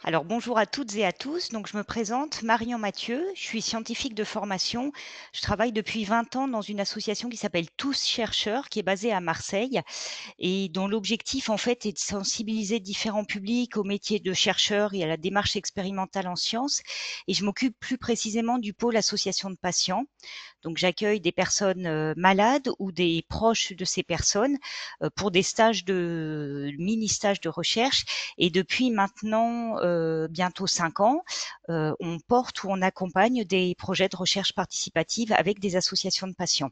Alors bonjour à toutes et à tous. Donc je me présente, Marion Mathieu. Je suis scientifique de formation. Je travaille depuis 20 ans dans une association qui s'appelle Tous Chercheurs, qui est basée à Marseille et dont l'objectif en fait est de sensibiliser différents publics au métier de chercheur et à la démarche expérimentale en sciences. Et je m'occupe plus précisément du pôle association de patients. Donc j'accueille des personnes malades ou des proches de ces personnes pour des stages de mini-stages de recherche. Et depuis maintenant bientôt 5 ans, on porte ou on accompagne des projets de recherche participative avec des associations de patients.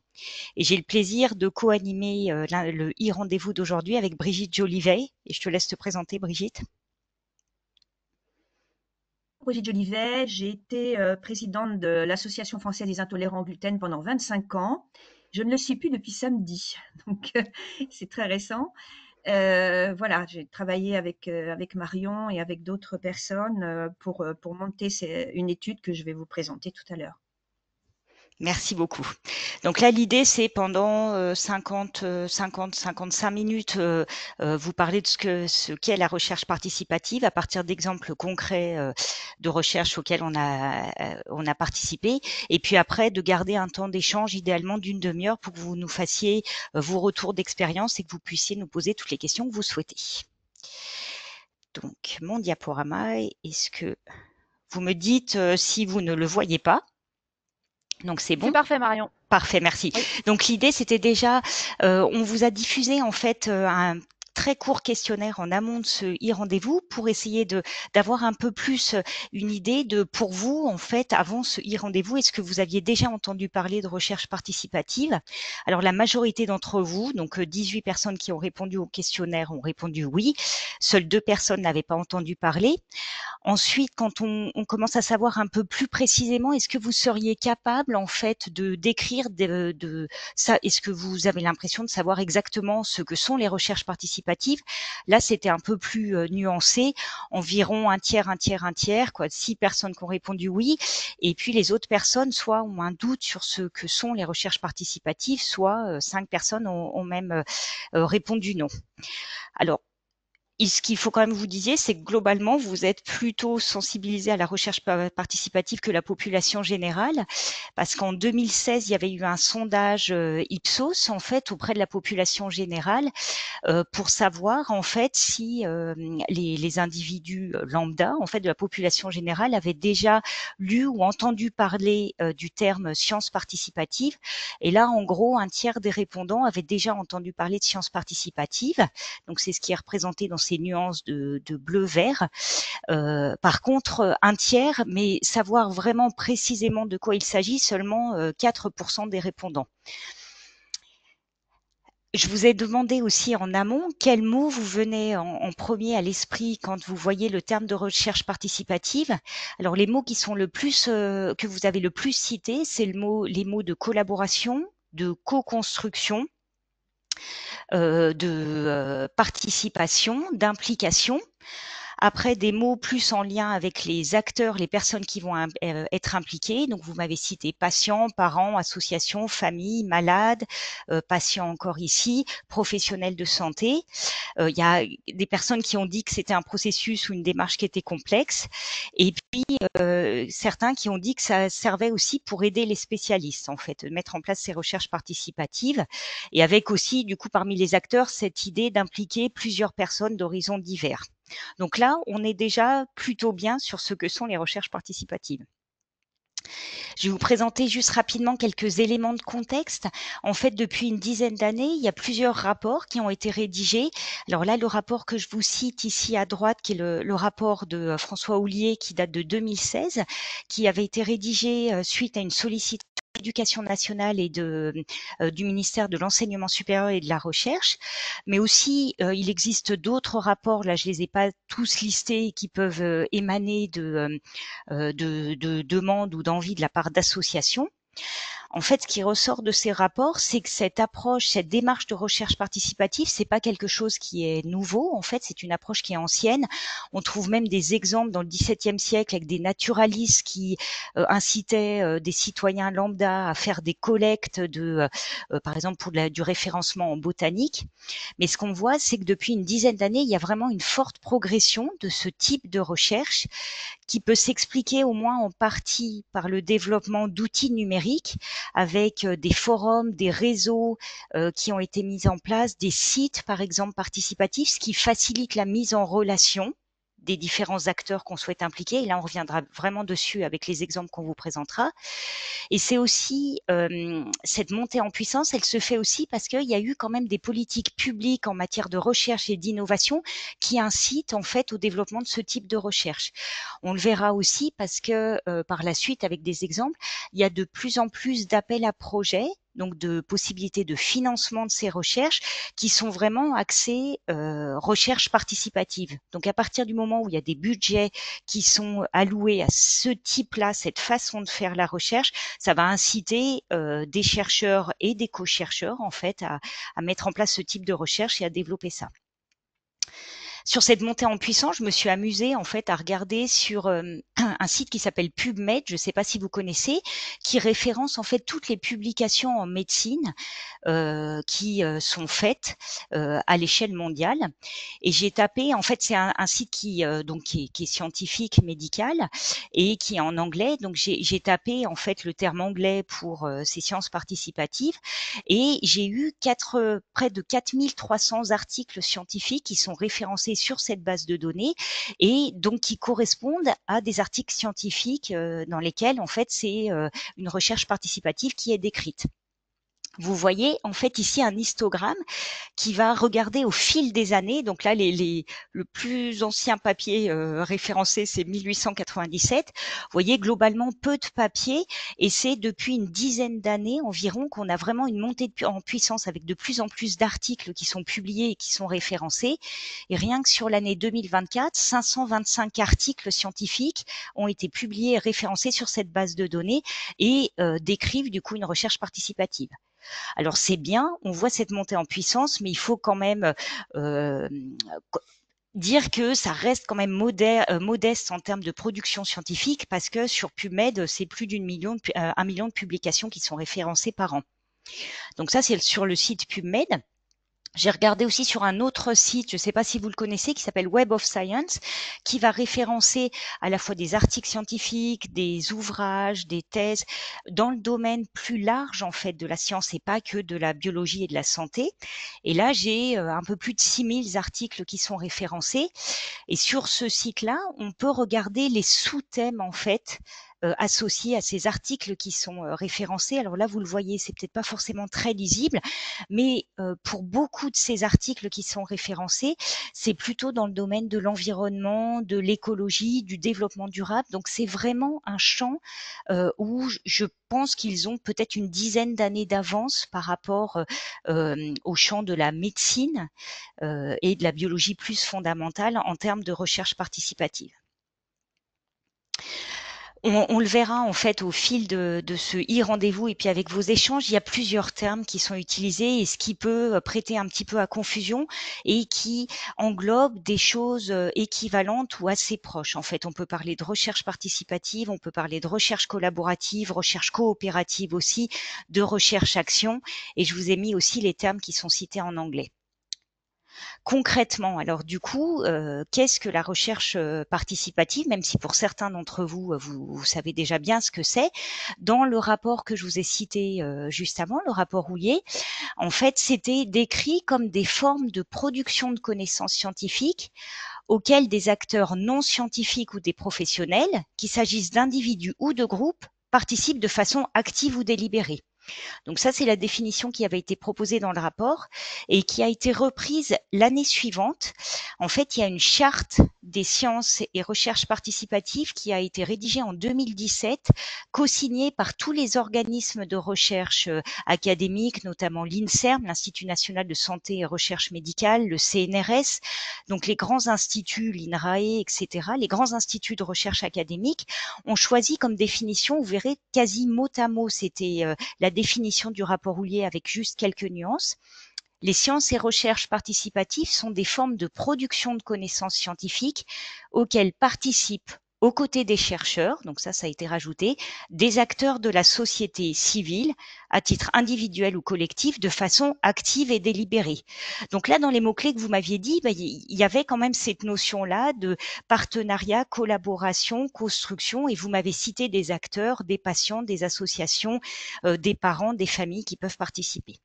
Et j'ai le plaisir de co-animer le e-rendez-vous d'aujourd'hui avec Brigitte Jolivet. Et je te laisse te présenter, Brigitte. Brigitte Jolivet, j'ai été présidente de l'Association française des intolérants au gluten pendant 25 ans. Je ne le suis plus depuis samedi, donc c'est très récent. Voilà, j'ai travaillé avec Marion et avec d'autres personnes pour monter une étude que je vais vous présenter tout à l'heure. Merci beaucoup. Donc là, l'idée, c'est pendant 55 minutes, vous parler de ce qu'est la recherche participative à partir d'exemples concrets de recherche auxquels on a participé. Et puis après, de garder un temps d'échange idéalement d'une demi-heure pour que vous nous fassiez vos retours d'expérience et que vous puissiez nous poser toutes les questions que vous souhaitez. Donc, mon diaporama, est-ce que vous me dites si vous ne le voyez pas? Donc, c'est C'est bon. parfait, Marion. Parfait, merci. Oui. Donc l'idée, c'était déjà, on vous a diffusé en fait un très court questionnaire en amont de ce e-rendez-vous pour essayer d'avoir un peu plus une idée de pour vous en fait avant ce e-rendez-vous, est-ce que vous aviez déjà entendu parler de recherche participative? Alors la majorité d'entre vous, donc 18 personnes qui ont répondu au questionnaire ont répondu oui. Seules 2 personnes n'avaient pas entendu parler. Ensuite, quand on commence à savoir un peu plus précisément, est-ce que vous seriez capable en fait de décrire de ça? Est-ce que vous avez l'impression de savoir exactement ce que sont les recherches participatives? Là, c'était un peu plus nuancé, environ un tiers, un tiers, un tiers, quoi. 6 personnes qui ont répondu oui, et puis les autres personnes, soit ont un doute sur ce que sont les recherches participatives, soit 5 personnes ont même répondu non. Alors et ce qu'il faut quand même vous disiez, c'est que globalement, vous êtes plutôt sensibilisé à la recherche participative que la population générale, parce qu'en 2016, il y avait eu un sondage Ipsos en fait auprès de la population générale pour savoir en fait si les individus lambda en fait de la population générale avaient déjà lu ou entendu parler du terme science participative. Et là, en gros, un tiers des répondants avaient déjà entendu parler de science participative. Donc c'est ce qui est représenté dans ces nuances de bleu-vert. Par contre, un tiers, mais savoir vraiment précisément de quoi il s'agit, seulement 4% des répondants. Je vous ai demandé aussi en amont quels mots vous venez en premier à l'esprit quand vous voyez le terme de recherche participative. Alors les mots qui sont le plus que vous avez le plus cités, c'est les mots de collaboration, de co-construction, de participation, d'implication. Après, des mots plus en lien avec les acteurs, les personnes qui vont être impliquées. Donc, vous m'avez cité patients, parents, associations, familles, malades, patients encore ici, professionnels de santé. Il y a des personnes qui ont dit que c'était un processus ou une démarche qui était complexe. Et puis, certains qui ont dit que ça servait aussi pour aider les spécialistes, en fait, de mettre en place ces recherches participatives. Et avec aussi, du coup, parmi les acteurs, cette idée d'impliquer plusieurs personnes d'horizons divers. Donc là, on est déjà plutôt bien sur ce que sont les recherches participatives. Je vais vous présenter juste rapidement quelques éléments de contexte. En fait, depuis une dizaine d'années, il y a plusieurs rapports qui ont été rédigés. Alors là, le rapport que je vous cite ici à droite, qui est le rapport de François Houllier, qui date de 2016, qui avait été rédigé suite à une sollicitation de l'Éducation nationale et du ministère de l'Enseignement supérieur et de la Recherche. Mais aussi, il existe d'autres rapports, là je les ai pas tous listés, qui peuvent émaner de demandes ou d'envies de la part d'associations. En fait, ce qui ressort de ces rapports, c'est que cette approche, cette démarche de recherche participative, c'est pas quelque chose qui est nouveau. En fait, c'est une approche qui est ancienne. On trouve même des exemples dans le XVIIe siècle avec des naturalistes qui incitaient des citoyens lambda à faire des collectes par exemple, pour du référencement en botanique. Mais ce qu'on voit, c'est que depuis une dizaine d'années, il y a vraiment une forte progression de ce type de recherche qui peut s'expliquer au moins en partie par le développement d'outils numériques avec des forums, des réseaux qui ont été mis en place, des sites par exemple participatifs, ce qui facilite la mise en relation des différents acteurs qu'on souhaite impliquer. Et là, on reviendra vraiment dessus avec les exemples qu'on vous présentera. Et c'est aussi cette montée en puissance, elle se fait aussi parce qu'il y a eu quand même des politiques publiques en matière de recherche et d'innovation qui incitent en fait au développement de ce type de recherche. On le verra aussi parce que par la suite, avec des exemples, il y a de plus en plus d'appels à projets, donc de possibilités de financement de ces recherches qui sont vraiment axées recherche participative. Donc à partir du moment où il y a des budgets qui sont alloués à ce type-là, cette façon de faire la recherche, ça va inciter des chercheurs et des co-chercheurs en fait à mettre en place ce type de recherche et à développer ça. Sur cette montée en puissance, je me suis amusée en fait à regarder sur un site qui s'appelle PubMed, je ne sais pas si vous connaissez, qui référence en fait toutes les publications en médecine qui sont faites à l'échelle mondiale. Et j'ai tapé, en fait, c'est un site qui donc qui est scientifique, médical et qui est en anglais. Donc j'ai tapé en fait le terme anglais pour ces sciences participatives et j'ai eu près de 4300 articles scientifiques qui sont référencés sur cette base de données et donc qui correspondent à des articles scientifiques dans lesquels en fait c'est une recherche participative qui est décrite. Vous voyez en fait ici un histogramme qui va regarder au fil des années. Donc là, le plus ancien papier référencé, c'est 1897. Vous voyez globalement peu de papiers et c'est depuis une dizaine d'années environ qu'on a vraiment une montée en puissance avec de plus en plus d'articles qui sont publiés et qui sont référencés. Et rien que sur l'année 2024, 525 articles scientifiques ont été publiés et référencés sur cette base de données et décrivent du coup une recherche participative. Alors c'est bien, on voit cette montée en puissance, mais il faut quand même dire que ça reste quand même modeste en termes de production scientifique parce que sur PubMed, c'est plus d'un million, 1 million de publications qui sont référencées par an. Donc ça, c'est sur le site PubMed. J'ai regardé aussi sur un autre site, je ne sais pas si vous le connaissez, qui s'appelle Web of Science, qui va référencer à la fois des articles scientifiques, des ouvrages, des thèses, dans le domaine plus large en fait de la science et pas que de la biologie et de la santé. Et là, j'ai un peu plus de 6000 articles qui sont référencés. Et sur ce site-là, on peut regarder les sous-thèmes en fait associés à ces articles qui sont référencés. Alors là, vous le voyez, c'est peut-être pas forcément très lisible, mais pour beaucoup de ces articles qui sont référencés, c'est plutôt dans le domaine de l'environnement, de l'écologie, du développement durable. Donc c'est vraiment un champ où je pense qu'ils ont peut-être une dizaine d'années d'avance par rapport au champ de la médecine et de la biologie plus fondamentale en termes de recherche participative. On le verra en fait au fil de ce e-rendez-vous et puis avec vos échanges, il y a plusieurs termes qui sont utilisés et ce qui peut prêter un petit peu à confusion et qui englobe des choses équivalentes ou assez proches. En fait, on peut parler de recherche participative, on peut parler de recherche collaborative, recherche coopérative aussi, de recherche-action et je vous ai mis aussi les termes qui sont cités en anglais. Concrètement, alors du coup, qu'est-ce que la recherche participative, même si pour certains d'entre vous, vous savez déjà bien ce que c'est. Dans le rapport que je vous ai cité juste avant, le rapport Houillet, en fait, c'était décrit comme des formes de production de connaissances scientifiques auxquelles des acteurs non scientifiques ou des professionnels, qu'il s'agisse d'individus ou de groupes, participent de façon active ou délibérée. Donc ça, c'est la définition qui avait été proposée dans le rapport et qui a été reprise l'année suivante. En fait, il y a une charte des sciences et recherches participatives qui a été rédigé en 2017, co-signé par tous les organismes de recherche académiques, notamment l'INSERM, l'Institut national de santé et recherche médicale, le CNRS, donc les grands instituts, l'INRAE, etc., les grands instituts de recherche académique ont choisi comme définition, vous verrez, quasi mot à mot, c'était la définition du rapport Houllier avec juste quelques nuances. Les sciences et recherches participatives sont des formes de production de connaissances scientifiques auxquelles participent, aux côtés des chercheurs, donc ça a été rajouté, des acteurs de la société civile, à titre individuel ou collectif, de façon active et délibérée. Donc là, dans les mots-clés que vous m'aviez dit, il y avait quand même cette notion-là de partenariat, collaboration, construction, et vous m'avez cité des acteurs, des patients, des associations, des parents, des familles qui peuvent participer.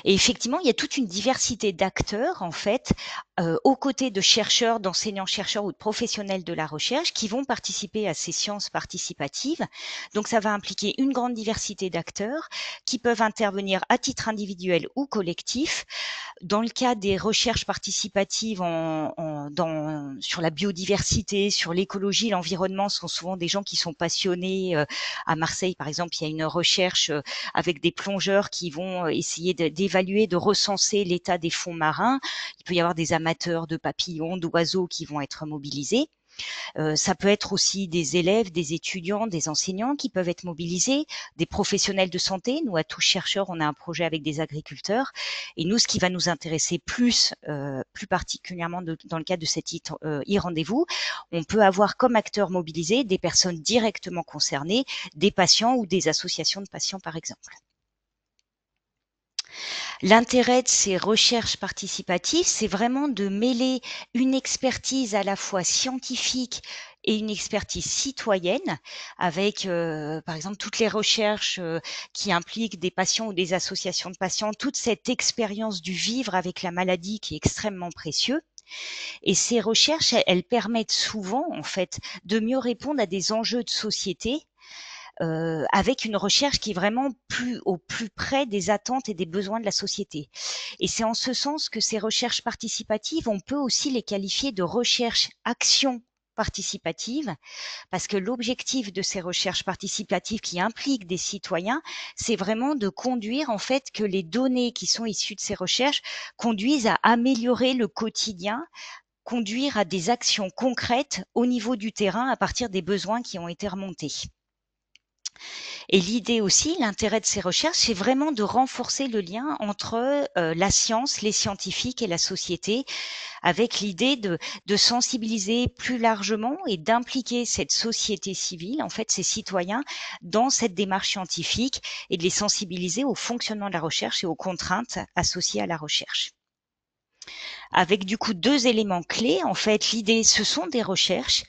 Et effectivement, il y a toute une diversité d'acteurs, en fait, aux côtés de chercheurs, d'enseignants-chercheurs ou de professionnels de la recherche qui vont participer à ces sciences participatives. Donc, ça va impliquer une grande diversité d'acteurs qui peuvent intervenir à titre individuel ou collectif. Dans le cas des recherches participatives sur la biodiversité, sur l'écologie, l'environnement, sont souvent des gens qui sont passionnés. À Marseille, par exemple, il y a une recherche avec des plongeurs qui vont essayer d'évaluer, de recenser l'état des fonds marins. Il peut y avoir des amateurs de papillons, d'oiseaux qui vont être mobilisés. Ça peut être aussi des élèves, des étudiants, des enseignants qui peuvent être mobilisés, des professionnels de santé. Nous, à Tous Chercheurs, on a un projet avec des agriculteurs. Et nous, ce qui va nous intéresser plus particulièrement dans le cadre de cet e-rendez-vous, on peut avoir comme acteurs mobilisés des personnes directement concernées, des patients ou des associations de patients, par exemple. L'intérêt de ces recherches participatives, c'est vraiment de mêler une expertise à la fois scientifique et une expertise citoyenne avec, par exemple, toutes les recherches qui impliquent des patients ou des associations de patients, toute cette expérience du vivre avec la maladie qui est extrêmement précieux. Et ces recherches, elles permettent souvent, en fait, de mieux répondre à des enjeux de société avec une recherche qui est vraiment au plus près des attentes et des besoins de la société. Et c'est en ce sens que ces recherches participatives, on peut aussi les qualifier de recherche-action participative, parce que l'objectif de ces recherches participatives qui impliquent des citoyens, c'est vraiment de conduire en fait que les données qui sont issues de ces recherches conduisent à améliorer le quotidien, conduire à des actions concrètes au niveau du terrain à partir des besoins qui ont été remontés. Et l'idée aussi, l'intérêt de ces recherches, c'est vraiment de renforcer le lien entre la science, les scientifiques et la société, avec l'idée de sensibiliser plus largement et d'impliquer cette société civile, en fait ces citoyens, dans cette démarche scientifique et de les sensibiliser au fonctionnement de la recherche et aux contraintes associées à la recherche. Avec du coup 2 éléments clés. En fait, l'idée, ce sont des recherches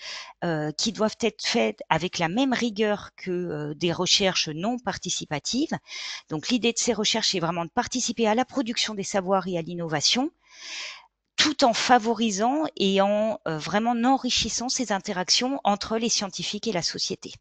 qui doivent être faites avec la même rigueur que des recherches non participatives. Donc l'idée de ces recherches, c'est vraiment de participer à la production des savoirs et à l'innovation, tout en favorisant et en vraiment enrichissant ces interactions entre les scientifiques et la société.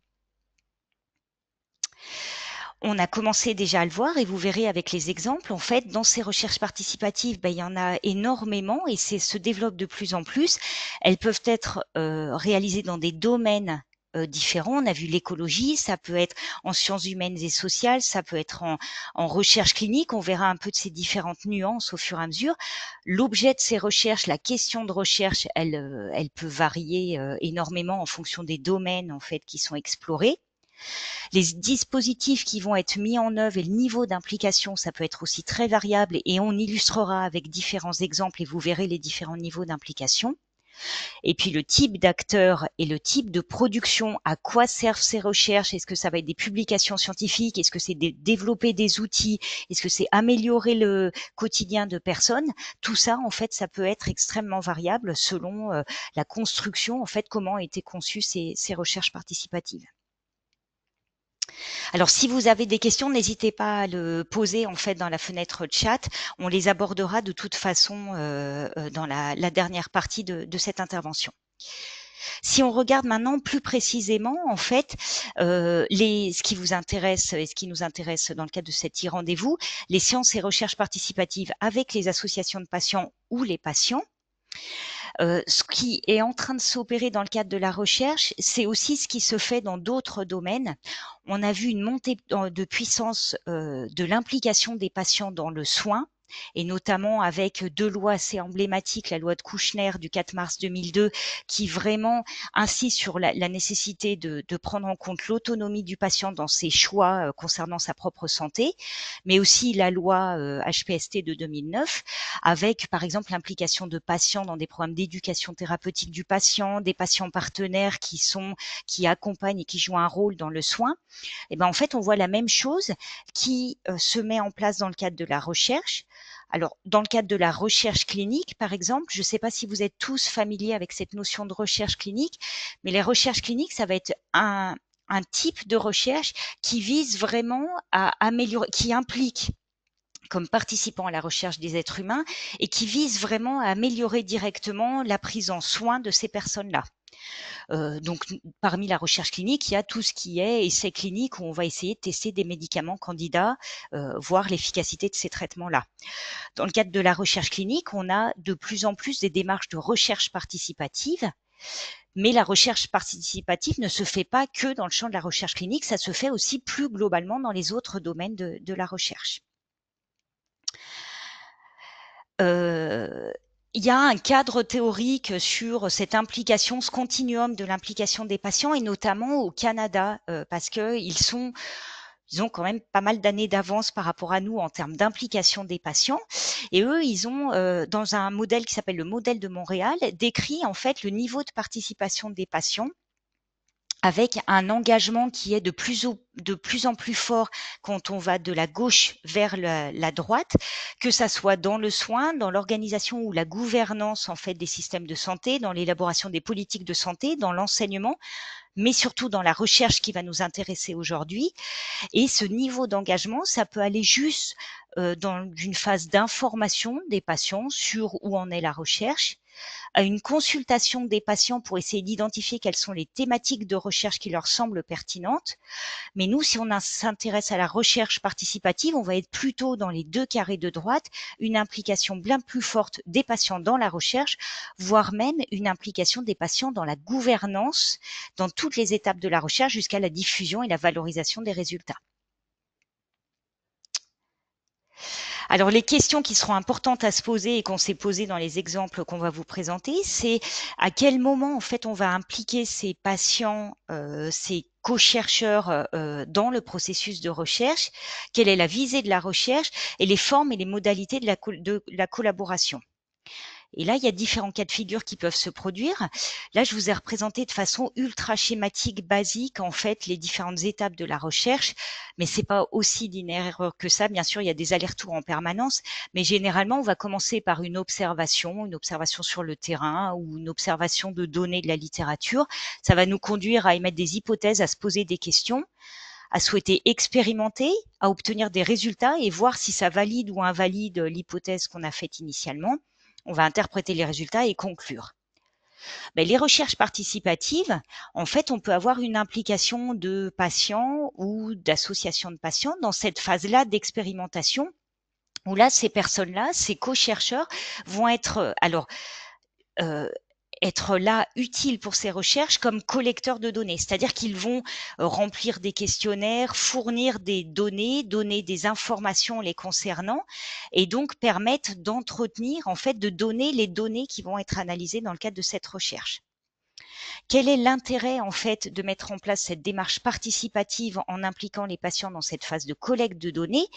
On a commencé déjà à le voir et vous verrez avec les exemples, en fait, dans ces recherches participatives, il y en a énormément et se développe de plus en plus. Elles peuvent être réalisées dans des domaines différents. On a vu l'écologie, ça peut être en sciences humaines et sociales, ça peut être en recherche clinique. On verra un peu de ces différentes nuances au fur et à mesure. L'objet de ces recherches, la question de recherche, elle peut varier énormément en fonction des domaines en fait qui sont explorés. Les dispositifs qui vont être mis en œuvre et le niveau d'implication, ça peut être aussi très variable et on illustrera avec différents exemples et vous verrez les différents niveaux d'implication. Et puis le type d'acteur et le type de production, à quoi servent ces recherches? Est-ce que ça va être des publications scientifiques? Est-ce que c'est développer des outils? Est-ce que c'est améliorer le quotidien de personnes? Tout ça, en fait, ça peut être extrêmement variable selon la construction, en fait, comment ont été conçues ces recherches participatives. Alors, si vous avez des questions, n'hésitez pas à le poser en fait dans la fenêtre chat. On les abordera de toute façon dans la dernière partie de cette intervention. Si on regarde maintenant plus précisément, en fait, ce qui vous intéresse et ce qui nous intéresse dans le cadre de cet e-rendez-vous, les sciences et recherches participatives avec les associations de patients ou les patients. Ce qui est en train de s'opérer dans le cadre de la recherche, c'est aussi ce qui se fait dans d'autres domaines. On a vu une montée de puissance de l'implication des patients dans le soin, et notamment avec 2 lois assez emblématiques, la loi de Kouchner du 4 mars 2002, qui vraiment insiste sur la nécessité de prendre en compte l'autonomie du patient dans ses choix concernant sa propre santé, mais aussi la loi HPST de 2009, avec par exemple l'implication de patients dans des programmes d'éducation thérapeutique du patient, des patients partenaires qui accompagnent et qui jouent un rôle dans le soin. Et ben en fait, on voit la même chose qui se met en place dans le cadre de la recherche. Alors, dans le cadre de la recherche clinique, par exemple, je ne sais pas si vous êtes tous familiers avec cette notion de recherche clinique, mais les recherches cliniques, ça va être un type de recherche qui vise vraiment à améliorer, qui implique comme participant à la recherche des êtres humains et qui vise vraiment à améliorer directement la prise en soin de ces personnes-là. Donc, parmi la recherche clinique, il y a tout ce qui est essais cliniques où on va essayer de tester des médicaments candidats, voir l'efficacité de ces traitements-là. Dans le cadre de la recherche clinique, on a de plus en plus des démarches de recherche participative. Mais la recherche participative ne se fait pas que dans le champ de la recherche clinique, ça se fait aussi plus globalement dans les autres domaines de la recherche. Il y a un cadre théorique sur cette implication, ce continuum de l'implication des patients, et notamment au Canada, parce qu'ils ont quand même pas mal d'années d'avance par rapport à nous en termes d'implication des patients. Et eux, ils ont, dans un modèle qui s'appelle le modèle de Montréal, décrit en fait le niveau de participation des patients avec un engagement qui est de plus en plus fort quand on va de la gauche vers la droite, que ça soit dans le soin, dans l'organisation ou la gouvernance en fait des systèmes de santé, dans l'élaboration des politiques de santé, dans l'enseignement, mais surtout dans la recherche qui va nous intéresser aujourd'hui. Et ce niveau d'engagement, ça peut aller juste dans une phase d'information des patients sur où en est la recherche, à une consultation des patients pour essayer d'identifier quelles sont les thématiques de recherche qui leur semblent pertinentes. Mais nous, si on s'intéresse à la recherche participative, on va être plutôt dans les 2 carrés de droite, une implication bien plus forte des patients dans la recherche, voire même une implication des patients dans la gouvernance, dans toutes les étapes de la recherche jusqu'à la diffusion et la valorisation des résultats. Alors, les questions qui seront importantes à se poser et qu'on s'est posées dans les exemples qu'on va vous présenter, c'est à quel moment, en fait, on va impliquer ces patients, ces co-chercheurs, dans le processus de recherche, quelle est la visée de la recherche et les formes et les modalités de la collaboration. Et là, il y a différents cas de figure qui peuvent se produire. Là, je vous ai représenté de façon ultra schématique, basique, en fait, les différentes étapes de la recherche, mais c'est pas aussi linéaire que ça. Bien sûr, il y a des allers-retours en permanence, mais généralement, on va commencer par une observation sur le terrain ou une observation de données de la littérature. Ça va nous conduire à émettre des hypothèses, à se poser des questions, à souhaiter expérimenter, à obtenir des résultats et voir si ça valide ou invalide l'hypothèse qu'on a faite initialement. On va interpréter les résultats et conclure. Mais les recherches participatives, en fait, on peut avoir une implication de patients ou d'associations de patients dans cette phase-là d'expérimentation, où là, ces personnes-là, ces co-chercheurs vont être, être là utiles pour ces recherches comme collecteurs de données. C'est-à-dire qu'ils vont remplir des questionnaires, fournir des données, donner des informations les concernant et donc permettre d'entretenir, en fait, de donner les données qui vont être analysées dans le cadre de cette recherche. Quel est l'intérêt en fait de mettre en place cette démarche participative en impliquant les patients dans cette phase de collecte de données?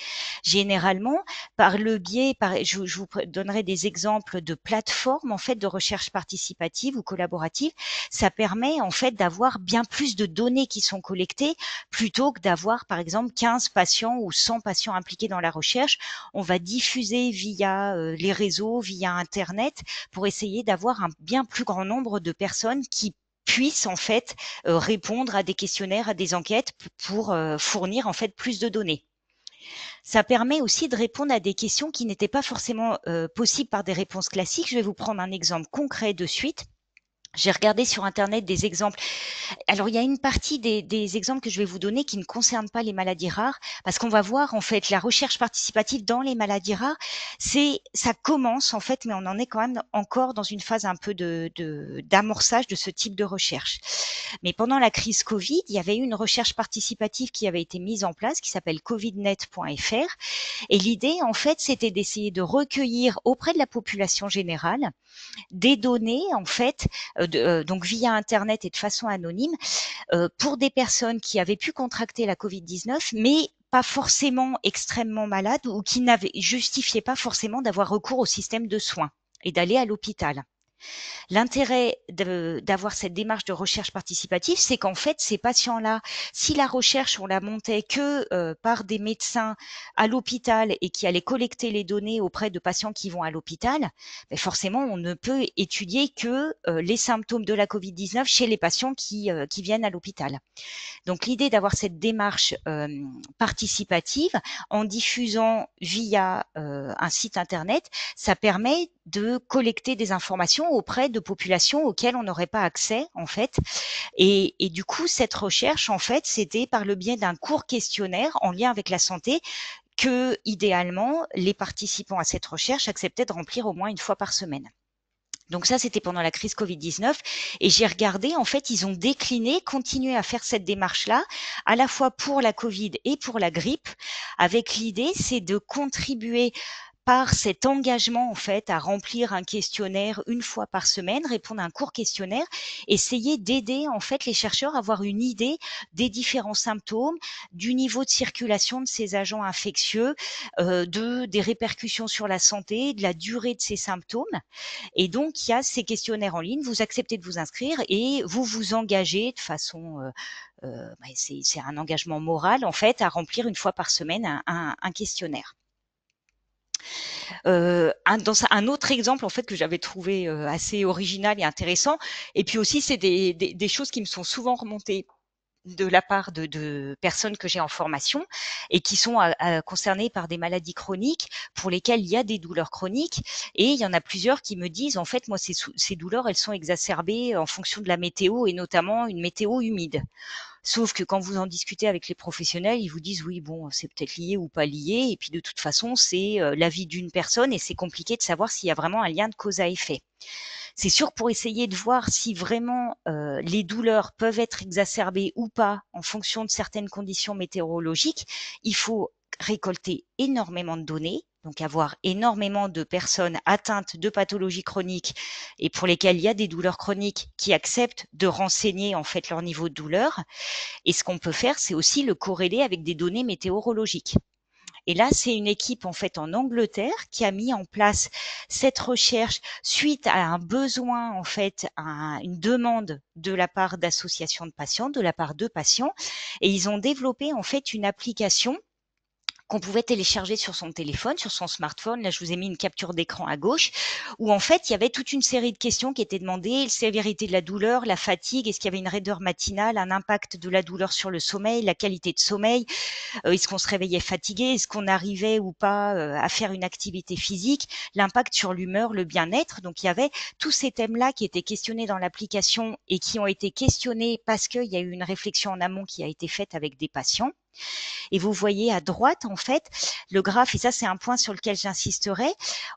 Généralement, par le biais, je vous donnerai des exemples de plateformes en fait de recherche participative ou collaborative. Ça permet en fait d'avoir bien plus de données qui sont collectées plutôt que d'avoir par exemple 15 patients ou 100 patients impliqués dans la recherche. On va diffuser via les réseaux, via Internet pour essayer d'avoir un bien plus grand nombre de personnes qui puissent en fait répondre à des questionnaires, à des enquêtes pour fournir en fait plus de données. Ça permet aussi de répondre à des questions qui n'étaient pas forcément possibles par des réponses classiques. Je vais vous prendre un exemple concret de suite. J'ai regardé sur internet des exemples. Alors, il y a une partie des exemples que je vais vous donner qui ne concernent pas les maladies rares, parce qu'on va voir en fait la recherche participative dans les maladies rares, ça commence en fait, mais on en est quand même encore dans une phase un peu d'amorçage de ce type de recherche. Mais pendant la crise Covid, il y avait eu une recherche participative qui avait été mise en place, qui s'appelle covidnet.fr, et l'idée en fait, c'était d'essayer de recueillir auprès de la population générale des données en fait, donc via internet et de façon anonyme, pour des personnes qui avaient pu contracter la Covid-19, mais pas forcément extrêmement malades ou qui n'avaient justifiaient pas forcément d'avoir recours au système de soins et d'aller à l'hôpital. L'intérêt d'avoir cette démarche de recherche participative, c'est qu'en fait, ces patients-là, si la recherche, on la montait que par des médecins à l'hôpital et qui allaient collecter les données auprès de patients qui vont à l'hôpital, ben forcément, on ne peut étudier que les symptômes de la Covid-19 chez les patients qui viennent à l'hôpital. Donc l'idée d'avoir cette démarche participative en diffusant via un site internet, ça permet de collecter des informations auprès de populations auxquelles on n'aurait pas accès en fait. Et du coup, cette recherche en fait, c'était par le biais d'un court questionnaire en lien avec la santé que idéalement les participants à cette recherche acceptaient de remplir au moins une fois par semaine. Donc ça, c'était pendant la crise Covid-19 et j'ai regardé, en fait, ils ont décliné, continué à faire cette démarche-là, à la fois pour la Covid et pour la grippe, avec l'idée, c'est de contribuer par cet engagement en fait à remplir un questionnaire une fois par semaine, répondre à un court questionnaire, essayer d'aider en fait les chercheurs à avoir une idée des différents symptômes, du niveau de circulation de ces agents infectieux, des répercussions sur la santé, de la durée de ces symptômes. Et donc il y a ces questionnaires en ligne, vous acceptez de vous inscrire et vous vous engagez de façon c'est un engagement moral en fait à remplir une fois par semaine un questionnaire. Un autre exemple en fait que j'avais trouvé assez original et intéressant, et puis aussi c'est des choses qui me sont souvent remontées de la part de personnes que j'ai en formation et qui sont concernées par des maladies chroniques pour lesquelles il y a des douleurs chroniques, et il y en a plusieurs qui me disent en fait moi ces douleurs elles sont exacerbées en fonction de la météo et notamment une météo humide. Sauf que quand vous en discutez avec les professionnels, ils vous disent oui, bon, c'est peut-être lié ou pas lié. Et puis de toute façon, c'est la vie d'une personne et c'est compliqué de savoir s'il y a vraiment un lien de cause à effet. C'est sûr, pour essayer de voir si vraiment les douleurs peuvent être exacerbées ou pas en fonction de certaines conditions météorologiques, il faut récolter énormément de données, donc avoir énormément de personnes atteintes de pathologies chroniques et pour lesquelles il y a des douleurs chroniques qui acceptent de renseigner en fait leur niveau de douleur. Et ce qu'on peut faire, c'est aussi le corréler avec des données météorologiques. Et là, c'est une équipe en fait en Angleterre qui a mis en place cette recherche suite à un besoin en fait, à une demande de la part d'associations de patients, de la part de patients, et ils ont développé en fait une application qu'on pouvait télécharger sur son téléphone, sur son smartphone. Là, je vous ai mis une capture d'écran à gauche, où en fait, il y avait toute une série de questions qui étaient demandées: la sévérité de la douleur, la fatigue, est-ce qu'il y avait une raideur matinale, un impact de la douleur sur le sommeil, la qualité de sommeil, est-ce qu'on se réveillait fatigué, est-ce qu'on arrivait ou pas à faire une activité physique, l'impact sur l'humeur, le bien-être. Donc, il y avait tous ces thèmes-là qui étaient questionnés dans l'application et qui ont été questionnés parce qu'il y a eu une réflexion en amont qui a été faite avec des patients. Et vous voyez à droite, en fait, le graphe, et ça, c'est un point sur lequel j'insisterai,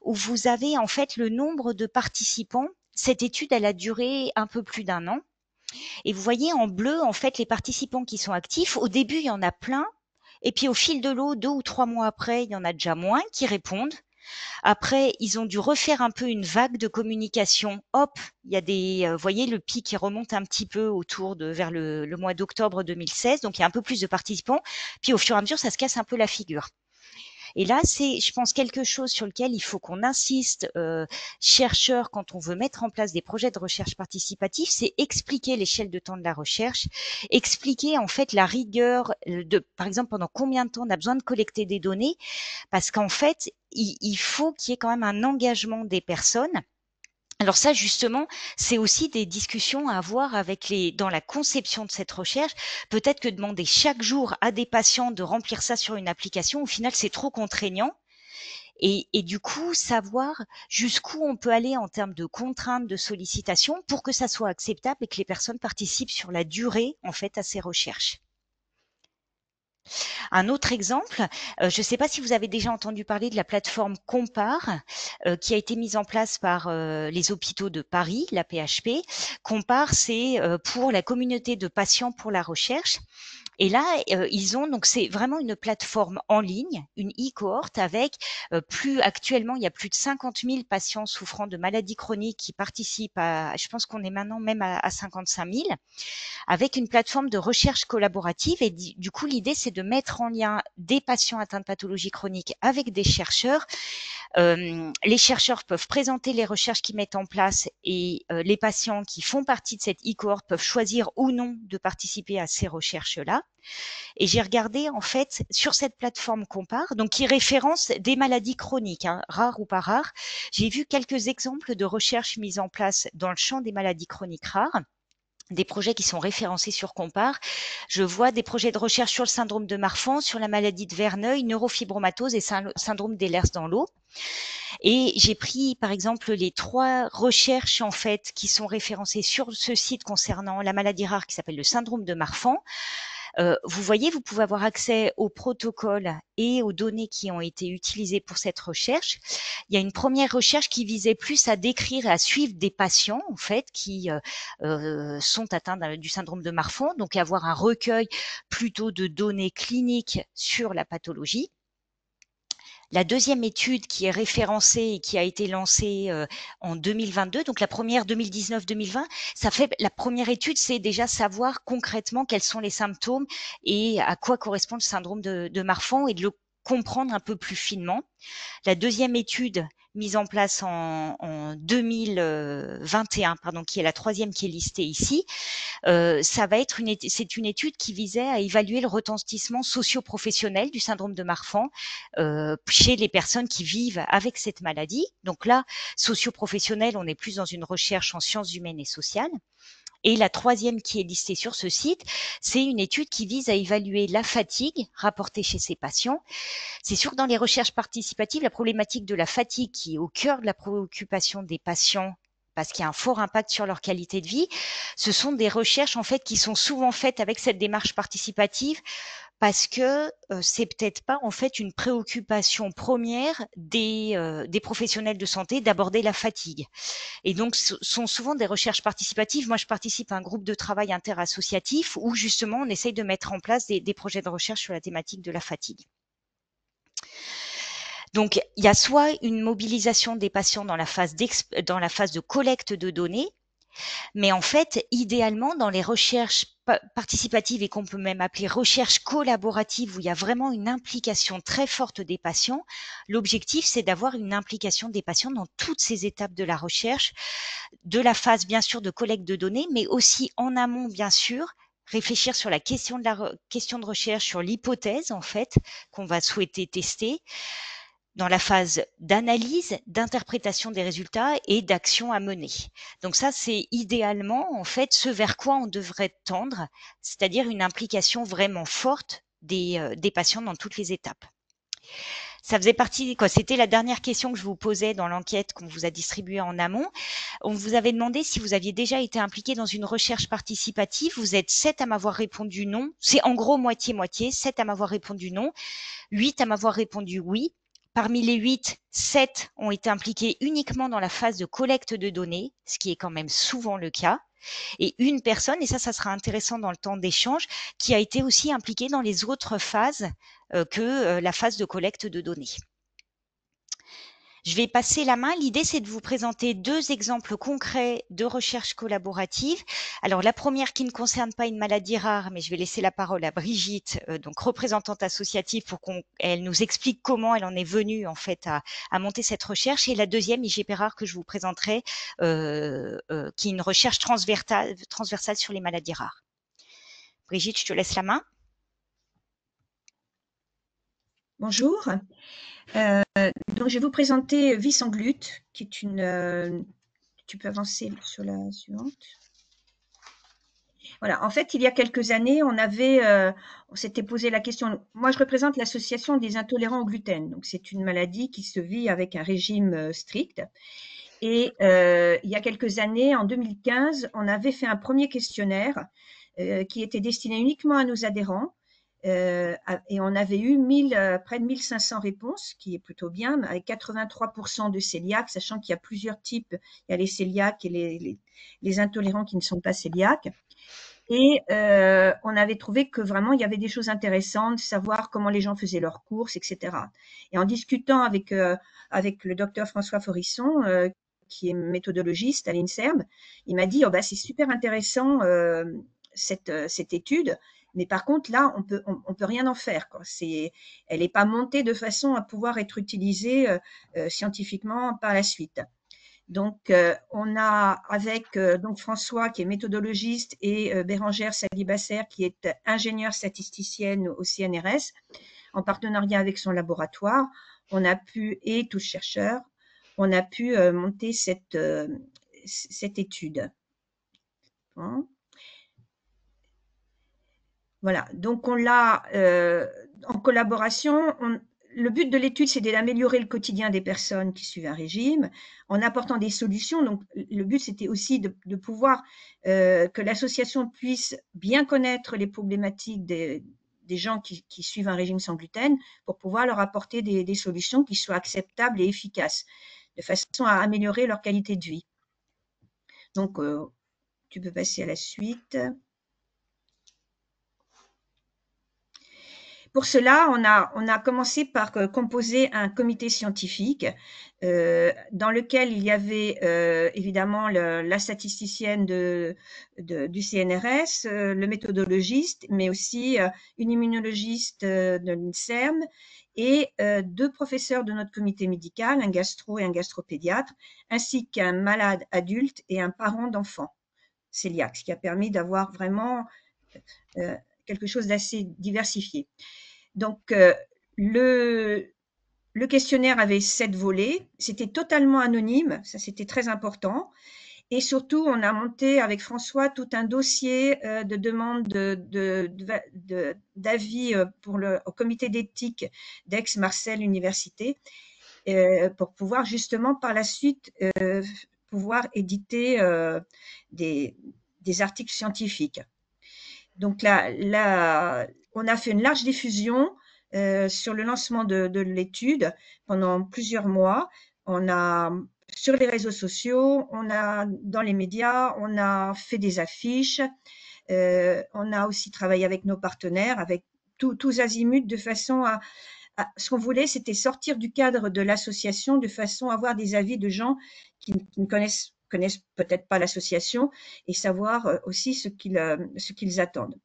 où vous avez, en fait, le nombre de participants. Cette étude, elle a duré un peu plus d'un an. Et vous voyez en bleu, en fait, les participants qui sont actifs. Au début, il y en a plein. Et puis, au fil de l'eau, 2 ou 3 mois après, il y en a déjà moins qui répondent. Après, ils ont dû refaire un peu une vague de communication. Hop, il y a vous voyez le pic qui remonte un petit peu vers le mois d'octobre 2016. Donc, il y a un peu plus de participants. Puis, au fur et à mesure, ça se casse un peu la figure. Et là, c'est, je pense, quelque chose sur lequel il faut qu'on insiste, chercheurs, quand on veut mettre en place des projets de recherche participative, c'est expliquer l'échelle de temps de la recherche, expliquer en fait la rigueur par exemple, pendant combien de temps on a besoin de collecter des données, parce qu'en fait, il faut qu'il y ait quand même un engagement des personnes. Alors ça, justement, c'est aussi des discussions à avoir dans la conception de cette recherche. Peut-être que demander chaque jour à des patients de remplir ça sur une application, au final, c'est trop contraignant. et du coup, savoir jusqu'où on peut aller en termes de contraintes de sollicitation pour que ça soit acceptable et que les personnes participent sur la durée, en fait, à ces recherches. Un autre exemple, je ne sais pas si vous avez déjà entendu parler de la plateforme Compare, qui a été mise en place par les hôpitaux de Paris, la PHP. Compare, c'est pour la communauté de patients pour la recherche. Et là, ils ont donc c'est vraiment une plateforme en ligne, une e-cohorte avec actuellement il y a plus de 50 000 patients souffrant de maladies chroniques qui participent à, je pense qu'on est maintenant même à 55 000, avec une plateforme de recherche collaborative. Et du coup, l'idée c'est de mettre en lien des patients atteints de pathologies chroniques avec des chercheurs. Les chercheurs peuvent présenter les recherches qu'ils mettent en place et les patients qui font partie de cette e-cohorte peuvent choisir ou non de participer à ces recherches-là. Et j'ai regardé en fait sur cette plateforme Compare, donc qui référence des maladies chroniques, hein, rares ou pas rares. J'ai vu quelques exemples de recherches mises en place dans le champ des maladies chroniques rares, des projets qui sont référencés sur Compare. Je vois des projets de recherche sur le syndrome de Marfan, sur la maladie de Verneuil, neurofibromatose et syndrome d'Ehlers-Danlos. Et j'ai pris, par exemple, les 3 recherches, en fait, qui sont référencées sur ce site concernant la maladie rare qui s'appelle le syndrome de Marfan. Vous voyez, vous pouvez avoir accès aux protocoles et aux données qui ont été utilisées pour cette recherche. Il y a une première recherche qui visait plus à décrire et à suivre des patients, en fait, qui sont atteints du syndrome de Marfan, donc avoir un recueil plutôt de données cliniques sur la pathologie. La deuxième étude qui est référencée et qui a été lancée en 2022, donc la première 2019-2020, ça fait la première étude, c'est déjà savoir concrètement quels sont les symptômes et à quoi correspond le syndrome de Marfan et de le comprendre un peu plus finement. La deuxième étude mise en place en 2021, pardon, qui est la troisième qui est listée ici, ça va être c'est une étude qui visait à évaluer le retentissement socio-professionnel du syndrome de Marfan chez les personnes qui vivent avec cette maladie. Donc là, socio-professionnel, on est plus dans une recherche en sciences humaines et sociales. Et la troisième qui est listée sur ce site, c'est une étude qui vise à évaluer la fatigue rapportée chez ces patients. C'est sûr que dans les recherches participatives, la problématique de la fatigue qui est au cœur de la préoccupation des patients parce qu'il y a un fort impact sur leur qualité de vie, ce sont des recherches en fait qui sont souvent faites avec cette démarche participative parce que c'est peut-être pas en fait une préoccupation première des professionnels de santé d'aborder la fatigue. Et donc, ce sont souvent des recherches participatives. Moi, je participe à un groupe de travail interassociatif où justement on essaye de mettre en place des projets de recherche sur la thématique de la fatigue. Donc, il y a soit une mobilisation des patients dans la phase de collecte de données, mais en fait, idéalement, dans les recherches participatives et qu'on peut même appeler recherche collaborative, où il y a vraiment une implication très forte des patients, l'objectif, c'est d'avoir une implication des patients dans toutes ces étapes de la recherche, de la phase, bien sûr, de collecte de données, mais aussi en amont, bien sûr, réfléchir sur la question de recherche, sur l'hypothèse, en fait, qu'on va souhaiter tester, dans la phase d'analyse, d'interprétation des résultats et d'action à mener. Donc ça, c'est idéalement, en fait, ce vers quoi on devrait tendre, c'est-à-dire une implication vraiment forte des patients dans toutes les étapes. Ça faisait partie, quoi, c'était la dernière question que je vous posais dans l'enquête qu'on vous a distribuée en amont. On vous avait demandé si vous aviez déjà été impliqué dans une recherche participative. Vous êtes 7 à m'avoir répondu non. C'est en gros moitié-moitié. 7 à m'avoir répondu non. 8 à m'avoir répondu oui. Parmi les 8, 7 ont été impliqués uniquement dans la phase de collecte de données, ce qui est quand même souvent le cas. Et une personne, et ça sera intéressant dans le temps d'échange, qui a été aussi impliquée dans les autres phases que la phase de collecte de données. Je vais passer la main. L'idée, c'est de vous présenter 2 exemples concrets de recherche collaborative. Alors, la première qui ne concerne pas une maladie rare, mais je vais laisser la parole à Brigitte, donc représentante associative, pour qu'elle nous explique comment elle en est venue en fait à monter cette recherche. Et la deuxième, IGP rare, que je vous présenterai, qui est une recherche transversale sur les maladies rares. Brigitte, je te laisse la main. Bonjour. Donc, je vais vous présenter Vis-en-Glute, qui est une... tu peux avancer sur la suivante. Voilà. En fait, il y a quelques années, on s'était posé la question. Moi, je représente l'association des intolérants au gluten. Donc, c'est une maladie qui se vit avec un régime strict. Et il y a quelques années, en 2015, on avait fait un premier questionnaire qui était destiné uniquement à nos adhérents. Et on avait eu près de 1500 réponses, ce qui est plutôt bien, avec 83% de cœliaques, sachant qu'il y a plusieurs types. Il y a les cœliaques et les intolérants qui ne sont pas cœliaques. Et on avait trouvé que vraiment il y avait des choses intéressantes, savoir comment les gens faisaient leurs courses, etc. Et en discutant avec le docteur François Forisson, qui est méthodologiste à l'INSERM, il m'a dit, oh, bah, c'est super intéressant cette étude, mais par contre là on peut rien en faire, quoi. Elle n'est pas montée de façon à pouvoir être utilisée scientifiquement par la suite. Donc, on a avec donc François qui est méthodologiste et Bérangère Salibasser qui est ingénieure statisticienne au CNRS, en partenariat avec son laboratoire, on a pu, et tous chercheurs, on a pu monter cette étude. Hein. Voilà, donc on l'a en collaboration. Le but de l'étude, c'est d'améliorer le quotidien des personnes qui suivent un régime en apportant des solutions. Donc, le but, c'était aussi de pouvoir que l'association puisse bien connaître les problématiques des gens qui suivent un régime sans gluten pour pouvoir leur apporter des solutions qui soient acceptables et efficaces, de façon à améliorer leur qualité de vie. Donc, tu peux passer à la suite. Pour cela, on a commencé par composer un comité scientifique dans lequel il y avait évidemment la statisticienne du CNRS, le méthodologiste, mais aussi une immunologiste de l'INSERM et deux professeurs de notre comité médical, un gastro et un gastropédiatre, ainsi qu'un malade adulte et un parent d'enfant cœliaque, ce qui a permis d'avoir vraiment quelque chose d'assez diversifié. Donc, le questionnaire avait 7 volets. C'était totalement anonyme. Ça, c'était très important. Et surtout, on a monté avec François tout un dossier de demande d'avis au comité d'éthique d'Aix-Marseille Université pour pouvoir justement par la suite pouvoir éditer des articles scientifiques. Donc là, on a fait une large diffusion sur le lancement de l'étude pendant plusieurs mois. On a sur les réseaux sociaux, on a dans les médias, on a fait des affiches, on a aussi travaillé avec nos partenaires, avec tous azimuts, de façon ce qu'on voulait, c'était sortir du cadre de l'association de façon à avoir des avis de gens qui ne connaissent peut-être pas l'association et savoir aussi ce qu'ils attendent.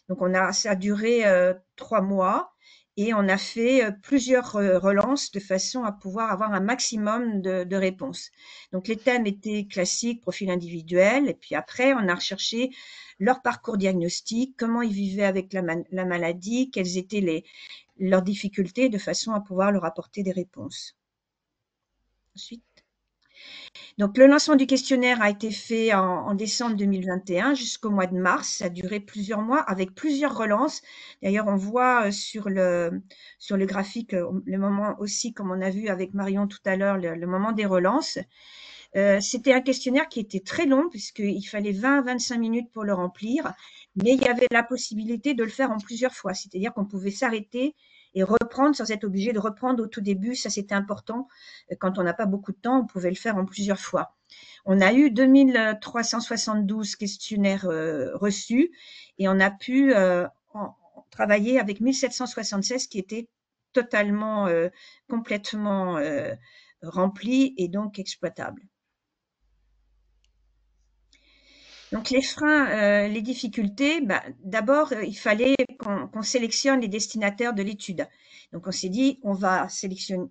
Donc ça a duré 3 mois et on a fait plusieurs relances de façon à pouvoir avoir un maximum de réponses. Donc les thèmes étaient classiques, profil individuel, et puis après on a recherché leur parcours diagnostique, comment ils vivaient avec la maladie, quelles étaient leurs difficultés, de façon à pouvoir leur apporter des réponses. Ensuite. Donc, le lancement du questionnaire a été fait en décembre 2021 jusqu'au mois de mars. Ça a duré plusieurs mois avec plusieurs relances. D'ailleurs, on voit sur le graphique le moment aussi, comme on a vu avec Marion tout à l'heure, le moment des relances. C'était un questionnaire qui était très long puisqu'il fallait 20 à 25 minutes pour le remplir, mais il y avait la possibilité de le faire en plusieurs fois. C'est-à-dire qu'on pouvait s'arrêter et reprendre sans être obligé de reprendre au tout début. Ça, c'était important. Quand on n'a pas beaucoup de temps, on pouvait le faire en plusieurs fois. On a eu 2372 questionnaires reçus et on a pu travailler avec 1776 qui étaient totalement, complètement remplis et donc exploitables. Donc les freins, les difficultés, d'abord, il fallait qu'on sélectionne les destinataires de l'étude. Donc on s'est dit, on va sélectionner,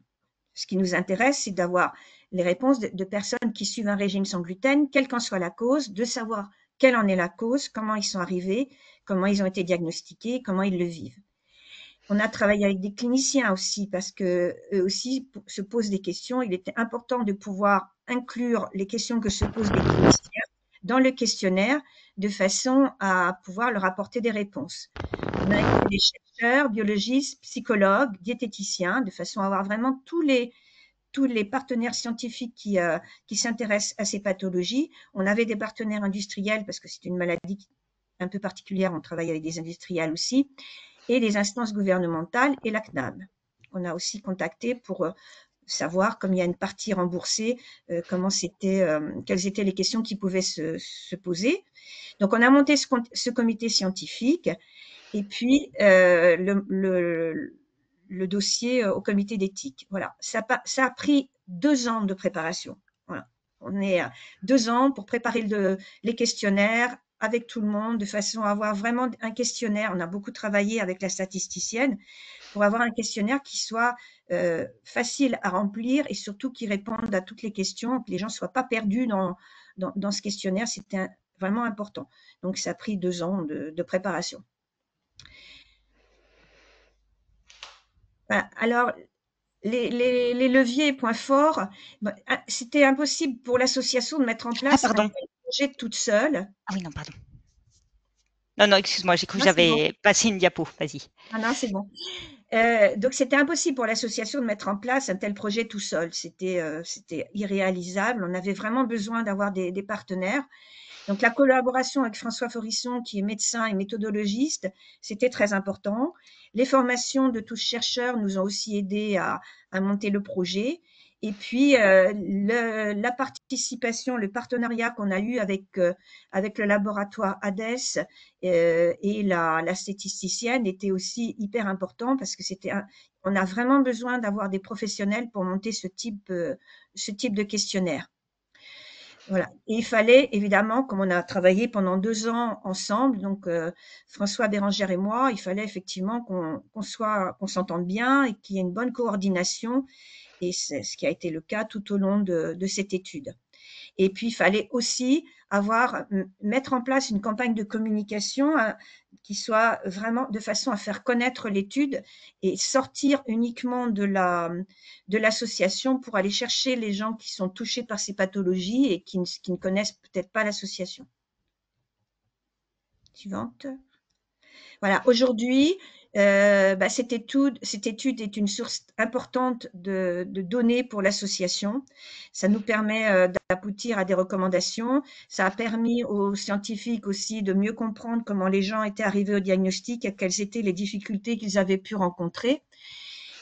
ce qui nous intéresse, c'est d'avoir les réponses de personnes qui suivent un régime sans gluten, quelle qu'en soit la cause, de savoir quelle en est la cause, comment ils sont arrivés, comment ils ont été diagnostiqués, comment ils le vivent. On a travaillé avec des cliniciens aussi parce qu'eux aussi se posent des questions. Il était important de pouvoir inclure les questions que se posent les cliniciens dans le questionnaire de façon à pouvoir leur apporter des réponses. On a invité des chercheurs, biologistes, psychologues, diététiciens, de façon à avoir vraiment tous les partenaires scientifiques qui s'intéressent à ces pathologies. On avait des partenaires industriels parce que c'est une maladie un peu particulière, on travaille avec des industriels aussi, et les instances gouvernementales et la CNAM. On a aussi contacté pour savoir, comme il y a une partie remboursée, quelles étaient les questions qui pouvaient se poser. Donc, on a monté ce comité scientifique et puis le dossier au comité d'éthique. Voilà, ça a pris 2 ans de préparation. Voilà, on est à 2 ans pour préparer les questionnaires avec tout le monde, de façon à avoir vraiment un questionnaire. On a beaucoup travaillé avec la statisticienne pour avoir un questionnaire qui soit facile à remplir et surtout qui réponde à toutes les questions, que les gens ne soient pas perdus dans ce questionnaire. C'était vraiment important. Donc, ça a pris 2 ans de préparation. Voilà. Alors, les leviers et points forts, c'était impossible pour l'association de mettre en Ah place un pardon. tel projet toute seule. Ah oui, non, pardon. Non, non, excuse-moi, j'ai cru que Non, c'est bon. j'avais passé une diapo. Vas-y. Ah non, c'est bon. Donc, c'était impossible pour l'association de mettre en place un tel projet tout seul. C'était irréalisable. On avait vraiment besoin d'avoir des partenaires. Donc, la collaboration avec François Forisson, qui est médecin et méthodologiste, c'était très important. Les formations de tous chercheurs nous ont aussi aidés à monter le projet. Et puis, la participation, le partenariat qu'on a eu avec le laboratoire HADES et la statisticienne était aussi hyper important parce que on a vraiment besoin d'avoir des professionnels pour monter ce type de questionnaire. Voilà. Et il fallait évidemment, comme on a travaillé pendant 2 ans ensemble, donc François Bérengère et moi, il fallait effectivement qu'on s'entende bien et qu'il y ait une bonne coordination. Et c'est ce qui a été le cas tout au long de cette étude. Et puis, il fallait aussi mettre en place une campagne de communication qui soit vraiment de façon à faire connaître l'étude et sortir uniquement de l'association pour aller chercher les gens qui sont touchés par ces pathologies et qui ne connaissent peut-être pas l'association. Suivante. Voilà, aujourd'hui, cette étude est une source importante de données pour l'association. Ça nous permet d'aboutir à des recommandations. Ça a permis aux scientifiques aussi de mieux comprendre comment les gens étaient arrivés au diagnostic et quelles étaient les difficultés qu'ils avaient pu rencontrer.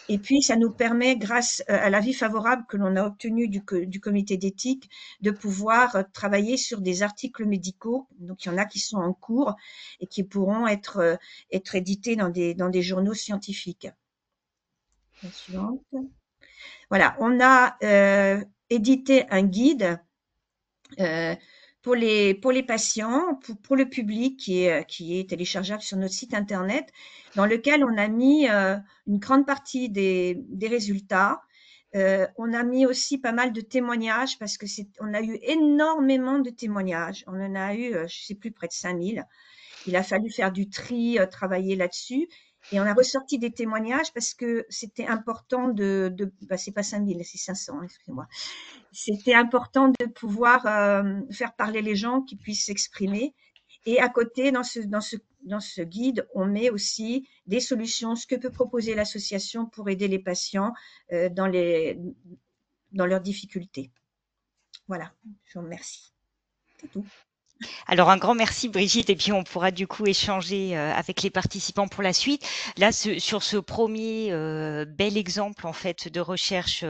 Et puis, ça nous permet, grâce à l'avis favorable que l'on a obtenu du comité d'éthique, de pouvoir travailler sur des articles médicaux. Donc, il y en a qui sont en cours et qui pourront être édités dans des journaux scientifiques. La suivante. Voilà, on a édité un guide pour les patients, pour le public qui est téléchargeable sur notre site internet, dans lequel on a mis une grande partie des résultats. On a mis aussi pas mal de témoignages parce que on a eu énormément de témoignages. On en a eu, je sais plus, près de 5000. Il a fallu faire du tri, travailler là-dessus. Et on a ressorti des témoignages parce que c'était important c'est pas 5000, c'est 500, excusez-moi. C'était important de pouvoir faire parler les gens, qui puissent s'exprimer. Et à côté, dans ce guide, on met aussi des solutions, ce que peut proposer l'association pour aider les patients dans leurs difficultés. Voilà, je vous remercie. C'est tout. Alors un grand merci Brigitte et puis on pourra du coup échanger avec les participants pour la suite. Là sur ce premier bel exemple en fait de recherche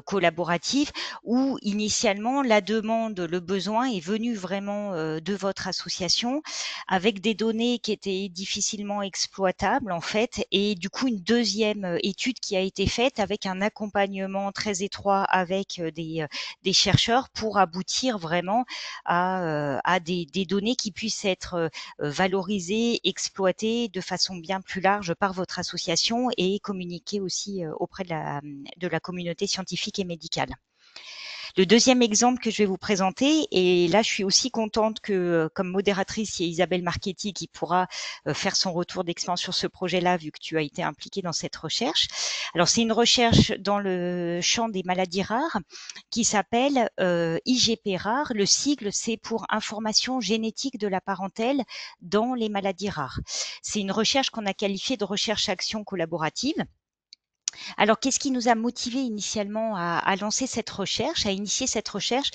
collaborative où initialement la demande, le besoin est venu vraiment de votre association avec des données qui étaient difficilement exploitables en fait et du coup une deuxième étude qui a été faite avec un accompagnement très étroit avec des chercheurs pour aboutir vraiment à des données qui puissent être valorisées, exploitées de façon bien plus large par votre association et communiquées aussi auprès de la communauté scientifique et médicale. Le deuxième exemple que je vais vous présenter, et là je suis aussi contente que comme modératrice, il y ait Isabelle Marchetti qui pourra faire son retour d'expérience sur ce projet-là, vu que tu as été impliquée dans cette recherche. Alors c'est une recherche dans le champ des maladies rares qui s'appelle IGP rare. Le sigle, c'est pour information génétique de la parentèle dans les maladies rares. C'est une recherche qu'on a qualifiée de recherche-action collaborative. Alors, qu'est-ce qui nous a motivés initialement à lancer cette recherche, à initier cette recherche?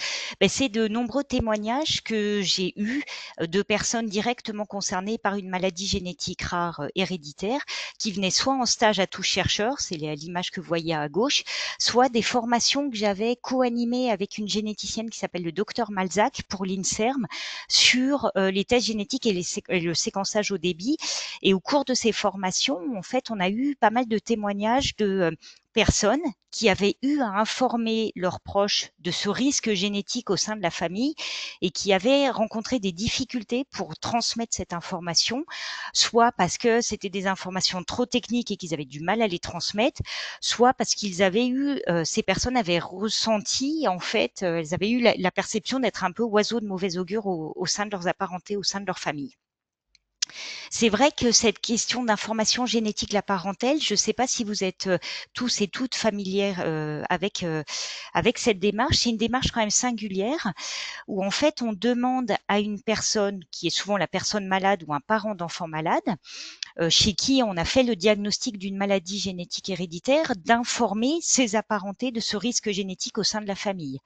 C'est de nombreux témoignages que j'ai eus de personnes directement concernées par une maladie génétique rare héréditaire, qui venaient soit en stage à tous chercheurs, c'est l'image que vous voyez à gauche, soit des formations que j'avais co-animées avec une généticienne qui s'appelle le docteur Malzac pour l'INSERM sur les tests génétiques et le séquençage au débit. Et au cours de ces formations, en fait, on a eu pas mal de témoignages de personnes qui avaient eu à informer leurs proches de ce risque génétique au sein de la famille et qui avaient rencontré des difficultés pour transmettre cette information, soit parce que c'était des informations trop techniques et qu'ils avaient du mal à les transmettre, soit parce qu'ils avaient eu, ces personnes avaient ressenti, en fait, elles avaient eu la perception d'être un peu oiseaux de mauvais augure au sein de leurs apparentés, au sein de leur famille. C'est vrai que cette question d'information génétique de la parentèle, je ne sais pas si vous êtes tous et toutes familières avec cette démarche. C'est une démarche quand même singulière où en fait on demande à une personne qui est souvent la personne malade ou un parent d'enfant malade, chez qui on a fait le diagnostic d'une maladie génétique héréditaire, d'informer ses apparentés de ce risque génétique au sein de la famille.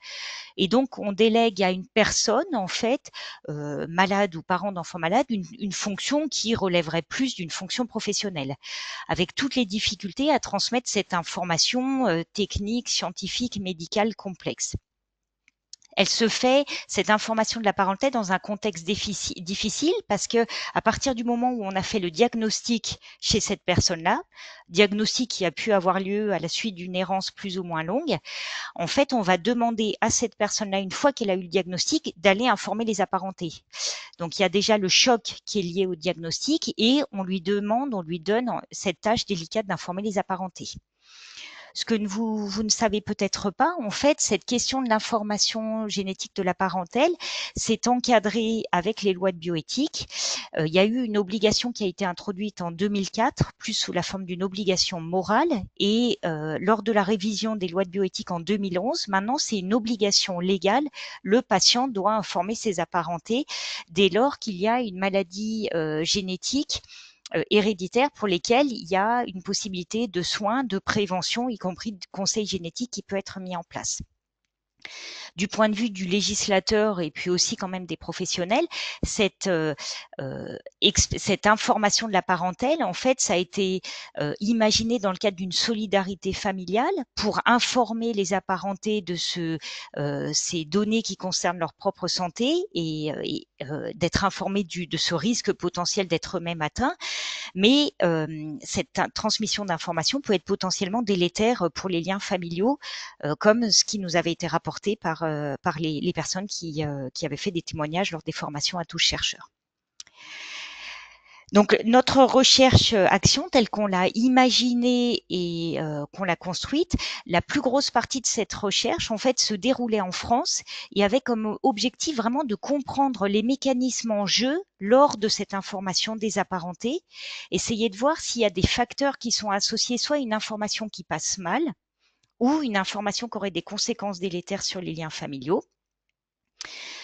Et donc, on délègue à une personne, en fait, malade ou parent d'enfant malade, une fonction qui relèverait plus d'une fonction professionnelle, avec toutes les difficultés à transmettre cette information technique, scientifique, médicale complexe. Elle se fait, cette information de la parentèle, dans un contexte difficile parce que à partir du moment où on a fait le diagnostic chez cette personne-là, diagnostic qui a pu avoir lieu à la suite d'une errance plus ou moins longue, en fait, on va demander à cette personne-là, une fois qu'elle a eu le diagnostic, d'aller informer les apparentés. Donc, il y a déjà le choc qui est lié au diagnostic et on lui donne cette tâche délicate d'informer les apparentés. Ce que vous ne savez peut-être pas, en fait, cette question de l'information génétique de la parentèle, c'est encadré avec les lois de bioéthique. Il y a eu une obligation qui a été introduite en 2004, plus sous la forme d'une obligation morale, et lors de la révision des lois de bioéthique en 2011, maintenant c'est une obligation légale. Le patient doit informer ses apparentés dès lors qu'il y a une maladie génétique héréditaires pour lesquels il y a une possibilité de soins, de prévention, y compris de conseil génétique qui peut être mis en place. Du point de vue du législateur et puis aussi quand même des professionnels, cette information de la parentèle, en fait, ça a été imaginé dans le cadre d'une solidarité familiale pour informer les apparentés de ces données qui concernent leur propre santé et d'être informés de ce risque potentiel d'être eux-mêmes atteints. Mais cette transmission d'informations peut être potentiellement délétère pour les liens familiaux, comme ce qui nous avait été rapporté par les personnes qui avaient fait des témoignages lors des formations à tous chercheurs. Donc notre recherche action telle qu'on l'a imaginée et qu'on l'a construite, la plus grosse partie de cette recherche en fait se déroulait en France et avait comme objectif vraiment de comprendre les mécanismes en jeu lors de cette information des apparentés, essayer de voir s'il y a des facteurs qui sont associés soit à une information qui passe mal ou une information qui aurait des conséquences délétères sur les liens familiaux.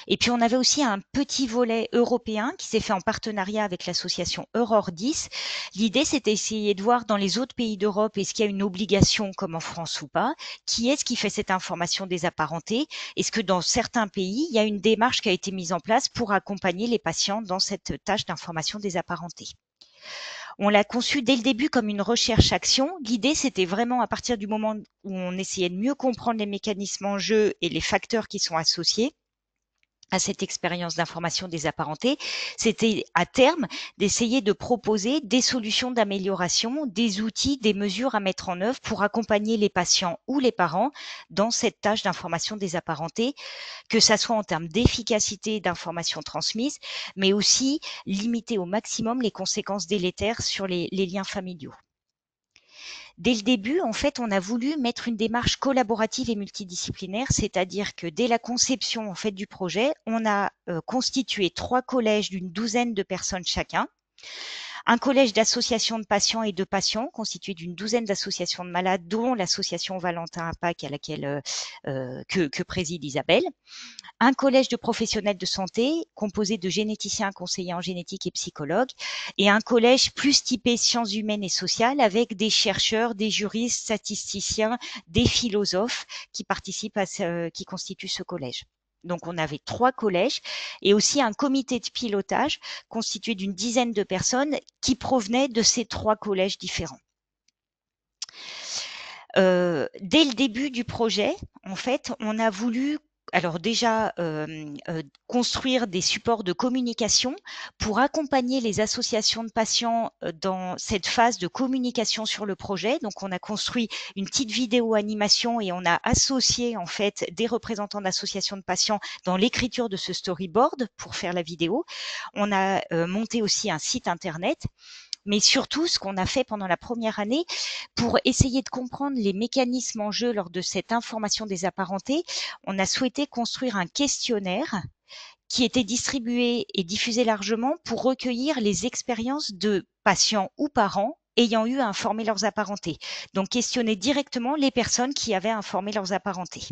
Et puis, on avait aussi un petit volet européen qui s'est fait en partenariat avec l'association Aurore 10. L'idée, c'était d'essayer de voir dans les autres pays d'Europe, est-ce qu'il y a une obligation comme en France ou pas? Qui est-ce qui fait cette information des apparentés? Est-ce que dans certains pays, il y a une démarche qui a été mise en place pour accompagner les patients dans cette tâche d'information des apparentés? On l'a conçu dès le début comme une recherche-action. L'idée, c'était vraiment à partir du moment où on essayait de mieux comprendre les mécanismes en jeu et les facteurs qui sont associés à cette expérience d'information des apparentés, c'était à terme d'essayer de proposer des solutions d'amélioration, des outils, des mesures à mettre en œuvre pour accompagner les patients ou les parents dans cette tâche d'information des apparentés, que ça soit en termes d'efficacité d'information transmise, mais aussi limiter au maximum les conséquences délétères sur les liens familiaux. Dès le début, en fait, on a voulu mettre une démarche collaborative et multidisciplinaire, c'est-à-dire que dès la conception en fait du projet, on a constitué 3 collèges d'une douzaine de personnes chacun. Un collège d'associations de patients et de patients constitué d'une douzaine d'associations de malades, dont l'association Valentin Impact à laquelle que préside Isabelle. Un collège de professionnels de santé composé de généticiens, conseillers en génétique et psychologues, et un collège plus typé sciences humaines et sociales avec des chercheurs, des juristes, statisticiens, des philosophes qui participent qui constituent ce collège. Donc on avait 3 collèges et aussi un comité de pilotage constitué d'une dizaine de personnes qui provenaient de ces 3 collèges différents. Dès le début du projet, en fait, on a voulu alors déjà construire des supports de communication pour accompagner les associations de patients dans cette phase de communication sur le projet. Donc on a construit une petite vidéo animation et on a associé en fait des représentants d'associations de patients dans l'écriture de ce storyboard pour faire la vidéo. On a monté aussi un site internet. Mais surtout, ce qu'on a fait pendant la première année, pour essayer de comprendre les mécanismes en jeu lors de cette information des apparentés, on a souhaité construire un questionnaire qui était distribué et diffusé largement pour recueillir les expériences de patients ou parents ayant eu à informer leurs apparentés. Donc, questionner directement les personnes qui avaient informé leurs apparentés.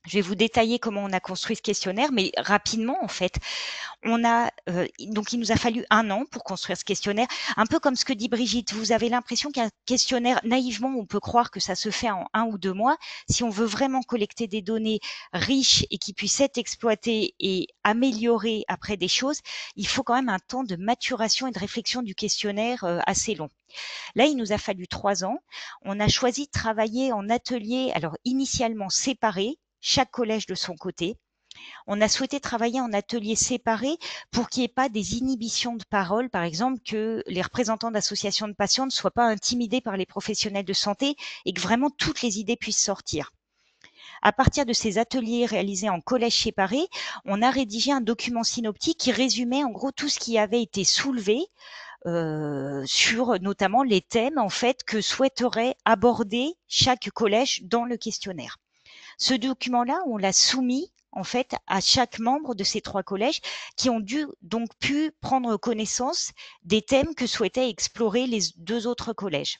Je vais vous détailler comment on a construit ce questionnaire, mais rapidement, en fait, donc il nous a fallu 1 an pour construire ce questionnaire. Un peu comme ce que dit Brigitte, vous avez l'impression qu'un questionnaire, naïvement, on peut croire que ça se fait en 1 ou 2 mois. Si on veut vraiment collecter des données riches et qui puissent être exploitées et améliorer après des choses, il faut quand même un temps de maturation et de réflexion du questionnaire assez long. Là, il nous a fallu 3 ans. On a choisi de travailler en atelier, alors initialement séparés, chaque collège de son côté. On a souhaité travailler en ateliers séparés pour qu'il n'y ait pas des inhibitions de parole, par exemple que les représentants d'associations de patients ne soient pas intimidés par les professionnels de santé et que vraiment toutes les idées puissent sortir. À partir de ces ateliers réalisés en collège séparés, on a rédigé un document synoptique qui résumait en gros tout ce qui avait été soulevé sur notamment les thèmes en fait que souhaiterait aborder chaque collège dans le questionnaire. Ce document-là, on l'a soumis en fait à chaque membre de ces 3 collèges qui ont donc pu prendre connaissance des thèmes que souhaitaient explorer les 2 autres collèges.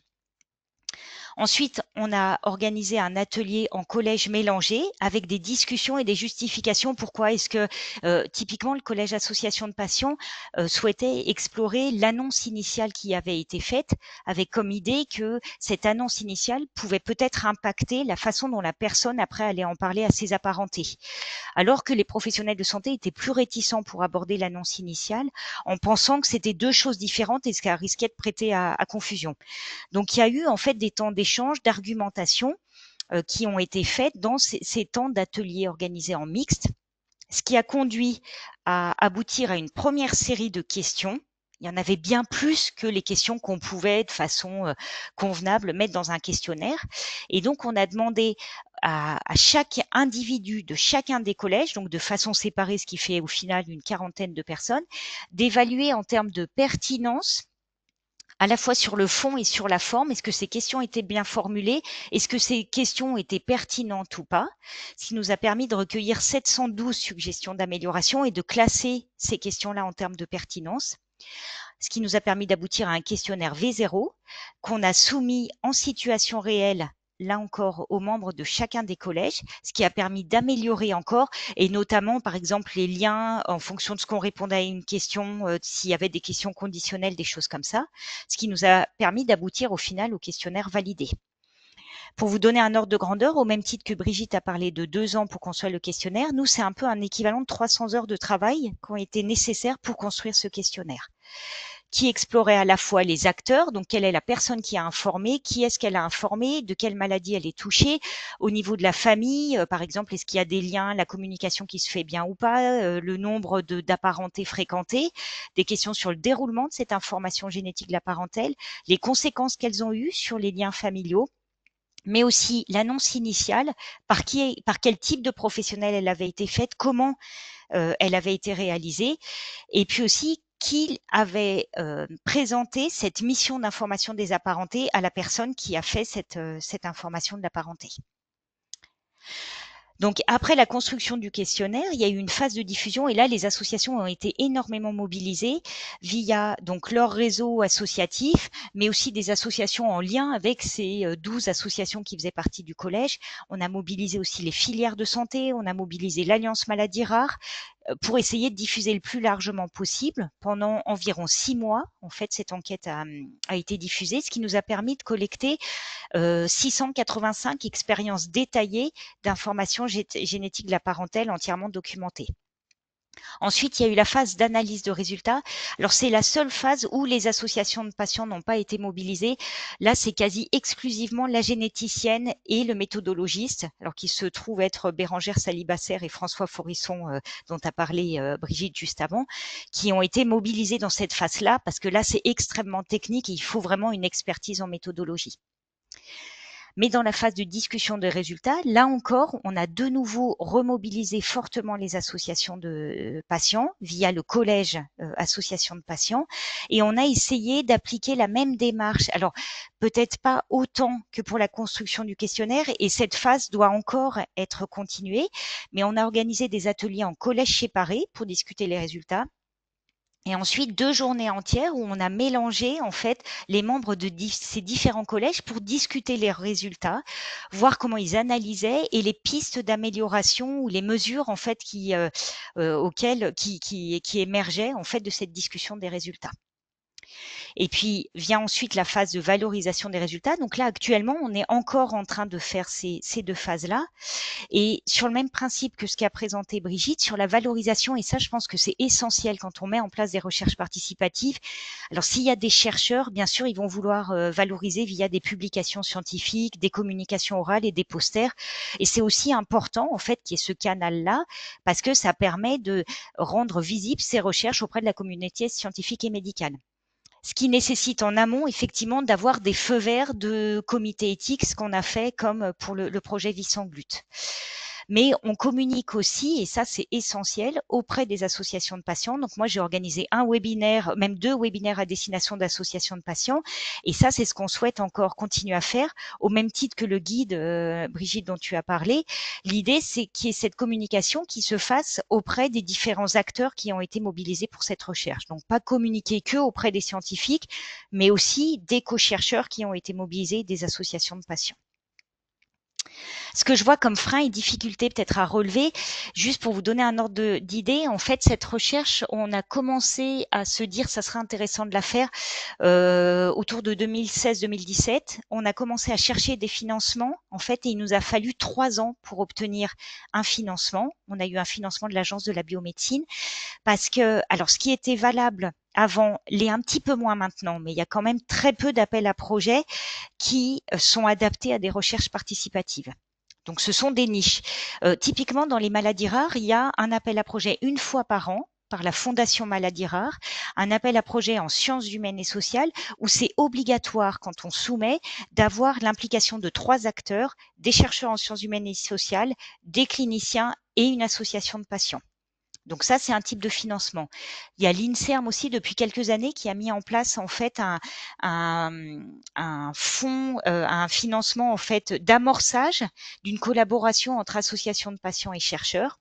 Ensuite, on a organisé un atelier en collège mélangé avec des discussions et des justifications. Pourquoi est-ce que typiquement le collège association de patients souhaitait explorer l'annonce initiale qui avait été faite avec comme idée que cette annonce initiale pouvait peut-être impacter la façon dont la personne après allait en parler à ses apparentés. Alors que les professionnels de santé étaient plus réticents pour aborder l'annonce initiale en pensant que c'était 2 choses différentes et ce qui risquait de prêter à confusion. Donc il y a eu en fait des temps d'échange, d'argumentation qui ont été faits dans ces temps d'ateliers organisés en mixte, ce qui a conduit à aboutir à une première série de questions. Il y en avait bien plus que les questions qu'on pouvait de façon convenable mettre dans un questionnaire. Et donc, on a demandé à chaque individu de chacun des collèges, donc de façon séparée, ce qui fait au final une quarantaine de personnes, d'évaluer en termes de pertinence à la fois sur le fond et sur la forme. Est-ce que ces questions étaient bien formulées? Est-ce que ces questions étaient pertinentes ou pas? Ce qui nous a permis de recueillir 712 suggestions d'amélioration et de classer ces questions-là en termes de pertinence. Ce qui nous a permis d'aboutir à un questionnaire V0 qu'on a soumis en situation réelle là encore aux membres de chacun des collèges, ce qui a permis d'améliorer encore, et notamment par exemple les liens en fonction de ce qu'on répondait à une question, s'il y avait des questions conditionnelles, des choses comme ça, ce qui nous a permis d'aboutir au final au questionnaire validé. Pour vous donner un ordre de grandeur, au même titre que Brigitte a parlé de 2 ans pour construire le questionnaire, nous c'est un peu un équivalent de 300 heures de travail qui ont été nécessaires pour construire ce questionnaire, qui explorait à la fois les acteurs, donc quelle est la personne qui a informé, qui est-ce qu'elle a informé, de quelle maladie elle est touchée, au niveau de la famille, par exemple, est-ce qu'il y a des liens, la communication qui se fait bien ou pas, le nombre d'apparentés fréquentés, des questions sur le déroulement de cette information génétique de la parentèle, les conséquences qu'elles ont eues sur les liens familiaux, mais aussi l'annonce initiale, par quel type de professionnel elle avait été faite, comment elle avait été réalisée, et puis aussi qui avait présenté cette mission d'information des apparentés à la personne qui a fait cette information de la parenté. Donc après la construction du questionnaire, il y a eu une phase de diffusion et là les associations ont été énormément mobilisées via donc leur réseau associatif, mais aussi des associations en lien avec ces 12 associations qui faisaient partie du collège. On a mobilisé aussi les filières de santé, on a mobilisé l'Alliance Maladies Rares pour essayer de diffuser le plus largement possible. Pendant environ 6 mois, en fait, cette enquête a été diffusée, ce qui nous a permis de collecter 685 expériences détaillées d'informations génétiques de la parentèle entièrement documentées. Ensuite, il y a eu la phase d'analyse de résultats. Alors, c'est la seule phase où les associations de patients n'ont pas été mobilisées. Là, c'est quasi exclusivement la généticienne et le méthodologiste, alors qui se trouvent être Bérangère Salibasser et François Forisson, dont a parlé Brigitte juste avant, qui ont été mobilisés dans cette phase-là, parce que là, c'est extrêmement technique et il faut vraiment une expertise en méthodologie. Mais dans la phase de discussion des résultats, là encore, on a de nouveau remobilisé fortement les associations de patients via le collège association de patients et on a essayé d'appliquer la même démarche. Alors, peut-être pas autant que pour la construction du questionnaire et cette phase doit encore être continuée, mais on a organisé des ateliers en collège séparés pour discuter les résultats. Et ensuite, 2 journées entières où on a mélangé en fait les membres de ces différents collèges pour discuter les résultats, voir comment ils analysaient et les pistes d'amélioration ou les mesures en fait auxquelles qui émergeaient en fait de cette discussion des résultats. Et puis vient ensuite la phase de valorisation des résultats. Donc là, actuellement, on est encore en train de faire ces 2 phases-là. Et sur le même principe que ce qu'a présenté Brigitte, sur la valorisation, et ça, je pense que c'est essentiel quand on met en place des recherches participatives. Alors, s'il y a des chercheurs, bien sûr, ils vont vouloir valoriser via des publications scientifiques, des communications orales et des posters. Et c'est aussi important, en fait, qu'il y ait ce canal-là, parce que ça permet de rendre visibles ces recherches auprès de la communauté scientifique et médicale. Ce qui nécessite en amont, effectivement, d'avoir des feux verts de comité éthique, ce qu'on a fait comme pour le projet Vie sans gluten. Mais on communique aussi, et ça c'est essentiel, auprès des associations de patients. Donc moi j'ai organisé un webinaire, même 2 webinaires à destination d'associations de patients, et ça c'est ce qu'on souhaite encore continuer à faire, au même titre que le guide, Brigitte, dont tu as parlé. L'idée c'est qu'il y ait cette communication qui se fasse auprès des différents acteurs qui ont été mobilisés pour cette recherche. Donc pas communiquer que auprès des scientifiques, mais aussi des co-chercheurs qui ont été mobilisés, des associations de patients. Ce que je vois comme frein et difficulté peut-être à relever, juste pour vous donner un ordre d'idée, en fait, cette recherche, on a commencé à se dire ça serait intéressant de la faire autour de 2016-2017. On a commencé à chercher des financements, en fait, et il nous a fallu 3 ans pour obtenir un financement. On a eu un financement de l'Agence de la biomédecine parce que, alors, ce qui était valable avant l'est un petit peu moins maintenant, mais il y a quand même très peu d'appels à projets qui sont adaptés à des recherches participatives. Donc, ce sont des niches. Typiquement, dans les maladies rares, il y a un appel à projet 1 fois par an par la Fondation Maladies Rares, un appel à projet en sciences humaines et sociales, où c'est obligatoire, quand on soumet, d'avoir l'implication de 3 acteurs, des chercheurs en sciences humaines et sociales, des cliniciens et une association de patients. Donc ça, c'est un type de financement. Il y a l'INSERM aussi depuis quelques années qui a mis en place en fait un fonds, un financement en fait d'amorçage d'une collaboration entre associations de patients et chercheurs.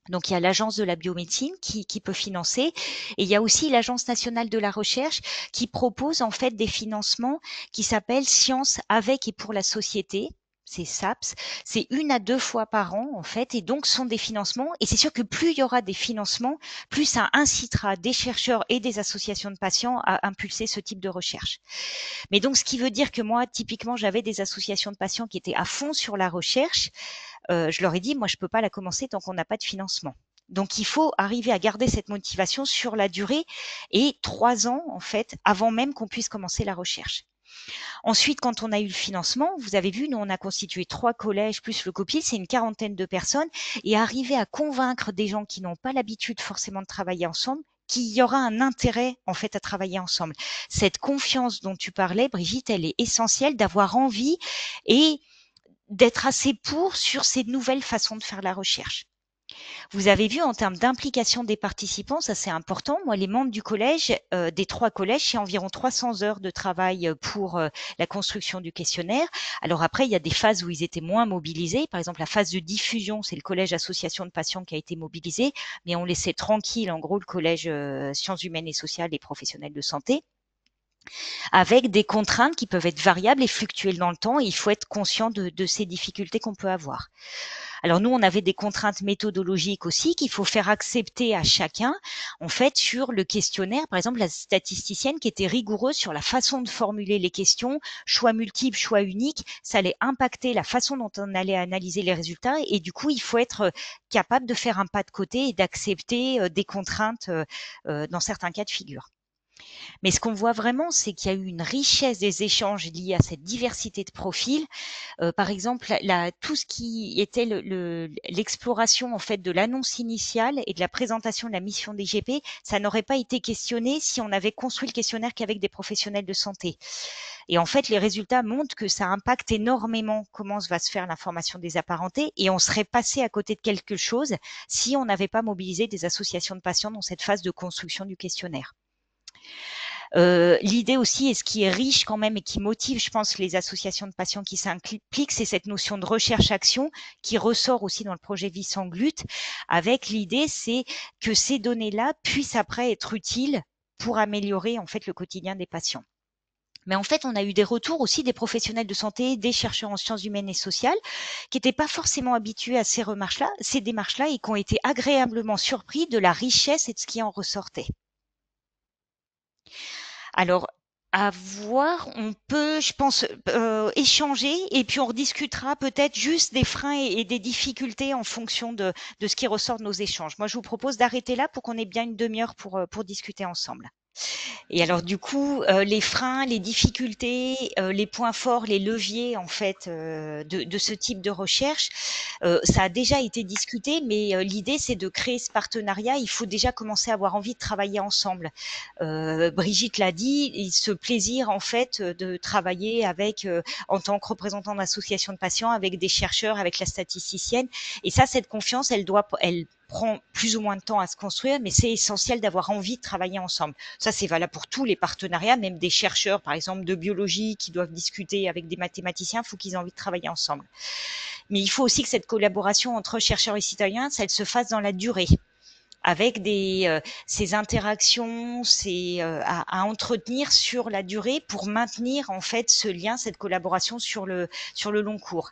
Donc il y a l'Agence de la biomédecine qui peut financer et il y a aussi l'Agence nationale de la recherche qui propose en fait des financements qui s'appellent Science avec et pour la société. C'est SAPS, c'est 1 à 2 fois par an en fait, et donc ce sont des financements. Et c'est sûr que plus il y aura des financements, plus ça incitera des chercheurs et des associations de patients à impulser ce type de recherche. Mais donc ce qui veut dire que moi, typiquement, j'avais des associations de patients qui étaient à fond sur la recherche. Je leur ai dit, moi je peux pas la commencer tant qu'on n'a pas de financement. Donc il faut arriver à garder cette motivation sur la durée et 3 ans en fait avant même qu'on puisse commencer la recherche. Ensuite, quand on a eu le financement, vous avez vu, nous, on a constitué 3 collèges plus le COPIL, c'est une 40aine de personnes, et arriver à convaincre des gens qui n'ont pas l'habitude forcément de travailler ensemble, qu'il y aura un intérêt, en fait, à travailler ensemble. Cette confiance dont tu parlais, Brigitte, elle est essentielle d'avoir envie et d'être assez pour sur ces nouvelles façons de faire la recherche. Vous avez vu en termes d'implication des participants, ça c'est important. Moi, les membres du collège, des 3 collèges, c'est environ 300 heures de travail pour la construction du questionnaire. Alors après, il y a des phases où ils étaient moins mobilisés. Par exemple, la phase de diffusion, c'est le collège association de patients qui a été mobilisé, mais on laissait tranquille, en gros, le collège sciences humaines et sociales et professionnels de santé, avec des contraintes qui peuvent être variables et fluctuer dans le temps. Et il faut être conscient de ces difficultés qu'on peut avoir. Alors nous, on avait des contraintes méthodologiques aussi qu'il faut faire accepter à chacun. En fait, sur le questionnaire, par exemple, la statisticienne qui était rigoureuse sur la façon de formuler les questions, choix multiples, choix uniques, ça allait impacter la façon dont on allait analyser les résultats. Et du coup, il faut être capable de faire un pas de côté et d'accepter des contraintes dans certains cas de figure. Mais ce qu'on voit vraiment, c'est qu'il y a eu une richesse des échanges liés à cette diversité de profils. Par exemple, tout ce qui était l'exploration en fait de l'annonce initiale et de la présentation de la mission des GP, ça n'aurait pas été questionné si on avait construit le questionnaire qu'avec des professionnels de santé. Et en fait, les résultats montrent que ça impacte énormément comment va se faire l'information des apparentés et on serait passé à côté de quelque chose si on n'avait pas mobilisé des associations de patients dans cette phase de construction du questionnaire. L'idée aussi, et ce qui est riche quand même et qui motive, je pense, les associations de patients qui s'impliquent, c'est cette notion de recherche-action qui ressort aussi dans le projet Vie sans gluten, avec l'idée, c'est que ces données-là puissent après être utiles pour améliorer en fait le quotidien des patients. Mais en fait, on a eu des retours aussi des professionnels de santé, des chercheurs en sciences humaines et sociales, qui n'étaient pas forcément habitués à ces démarches-là, et qui ont été agréablement surpris de la richesse et de ce qui en ressortait. Alors, à voir, on peut, je pense, échanger et puis on rediscutera peut-être juste des freins et des difficultés en fonction de ce qui ressort de nos échanges. Moi, je vous propose d'arrêter là pour qu'on ait bien une demi-heure pour discuter ensemble. Et alors du coup, les freins, les difficultés, les points forts, les leviers en fait de ce type de recherche, ça a déjà été discuté, mais l'idée c'est de créer ce partenariat. Il faut déjà commencer à avoir envie de travailler ensemble. Brigitte l'a dit, ce plaisir en fait de travailler avec, en tant que représentant d'association de patients, avec des chercheurs, avec la statisticienne. Et ça, cette confiance, elle prend plus ou moins de temps à se construire, mais c'est essentiel d'avoir envie de travailler ensemble. Ça, c'est valable pour tous les partenariats, même des chercheurs, par exemple, de biologie qui doivent discuter avec des mathématiciens, il faut qu'ils aient envie de travailler ensemble. Mais il faut aussi que cette collaboration entre chercheurs et citoyens, ça, elle se fasse dans la durée, avec ces interactions, à entretenir sur la durée pour maintenir en fait ce lien, cette collaboration sur le long cours.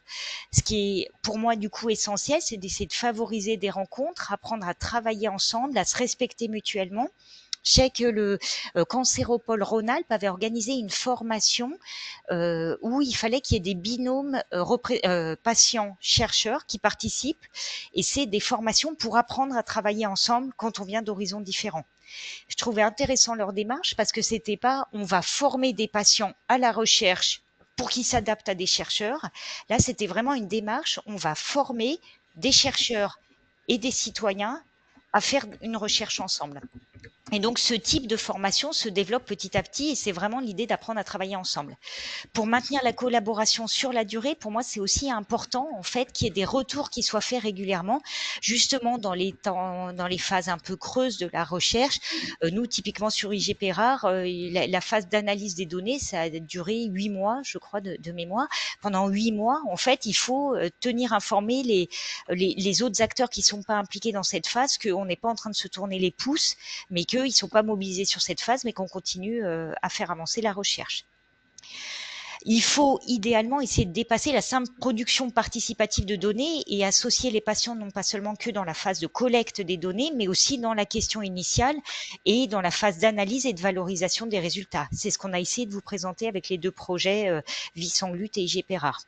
Ce qui est pour moi du coup essentiel, c'est d'essayer de favoriser des rencontres, apprendre à travailler ensemble, à se respecter mutuellement. Je sais que le Cancéropole Rhône-Alpes avait organisé une formation où il fallait qu'il y ait des binômes patients-chercheurs qui participent, et c'est des formations pour apprendre à travailler ensemble quand on vient d'horizons différents. Je trouvais intéressant leur démarche parce que c'était pas on va former des patients à la recherche pour qu'ils s'adaptent à des chercheurs. Là, c'était vraiment une démarche, on va former des chercheurs et des citoyens à faire une recherche ensemble. Et donc, ce type de formation se développe petit à petit et c'est vraiment l'idée d'apprendre à travailler ensemble. Pour maintenir la collaboration sur la durée, pour moi, c'est aussi important, en fait, qu'il y ait des retours qui soient faits régulièrement, justement dans les temps, dans les phases un peu creuses de la recherche. Nous, typiquement sur IGP rare, la phase d'analyse des données, ça a duré 8 mois, je crois, de mémoire. Pendant 8 mois, en fait, il faut tenir informés les autres acteurs qui sont pas impliqués dans cette phase, qu'on n'est pas en train de se tourner les pouces, mais qu'ils ne sont pas mobilisés sur cette phase, mais qu'on continue à faire avancer la recherche. Il faut idéalement essayer de dépasser la simple production participative de données et associer les patients non pas seulement que dans la phase de collecte des données, mais aussi dans la question initiale et dans la phase d'analyse et de valorisation des résultats. C'est ce qu'on a essayé de vous présenter avec les 2 projets Vie sans gluten et IGP rare.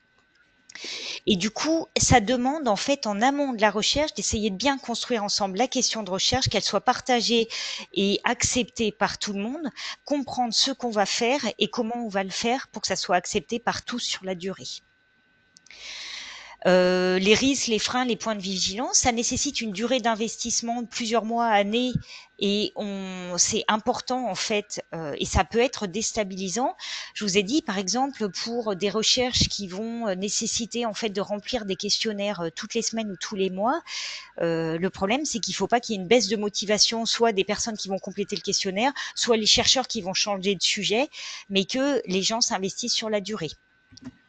Et du coup, ça demande en fait en amont de la recherche d'essayer de bien construire ensemble la question de recherche, qu'elle soit partagée et acceptée par tout le monde, comprendre ce qu'on va faire et comment on va le faire pour que ça soit accepté par tous sur la durée. Les risques, les freins, les points de vigilance, ça nécessite une durée d'investissement de plusieurs mois, années, et c'est important en fait, et ça peut être déstabilisant. Je vous ai dit, par exemple, pour des recherches qui vont nécessiter en fait de remplir des questionnaires toutes les semaines ou tous les mois, le problème c'est qu'il ne faut pas qu'il y ait une baisse de motivation, soit des personnes qui vont compléter le questionnaire, soit les chercheurs qui vont changer de sujet, mais que les gens s'investissent sur la durée.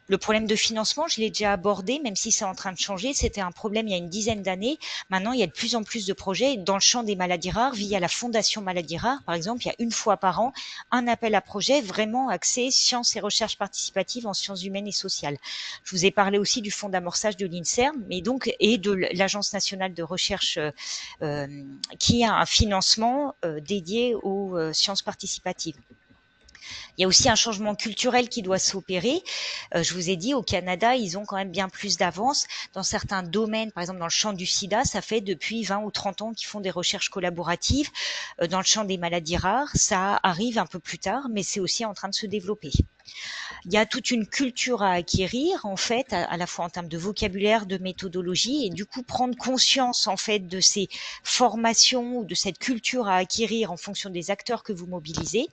Le problème de financement, je l'ai déjà abordé, même si c'est en train de changer. C'était un problème il y a une dizaine d'années. Maintenant, il y a de plus en plus de projets dans le champ des maladies rares, via la Fondation Maladies Rares. Par exemple, il y a une fois par an un appel à projet vraiment axé sciences et recherche participative en sciences humaines et sociales. Je vous ai parlé aussi du fonds d'amorçage de l'INSERM, mais donc et de l'Agence nationale de recherche qui a un financement dédié aux sciences participatives. Il y a aussi un changement culturel qui doit s'opérer. Je vous ai dit, au Canada, ils ont quand même bien plus d'avance. Dans certains domaines, par exemple dans le champ du sida, ça fait depuis 20 ou 30 ans qu'ils font des recherches collaboratives. Dans le champ des maladies rares, ça arrive un peu plus tard, mais c'est aussi en train de se développer. Il y a toute une culture à acquérir, en fait, à la fois en termes de vocabulaire, de méthodologie, et du coup prendre conscience, en fait, de ces formations ou de cette culture à acquérir en fonction des acteurs que vous mobilisez.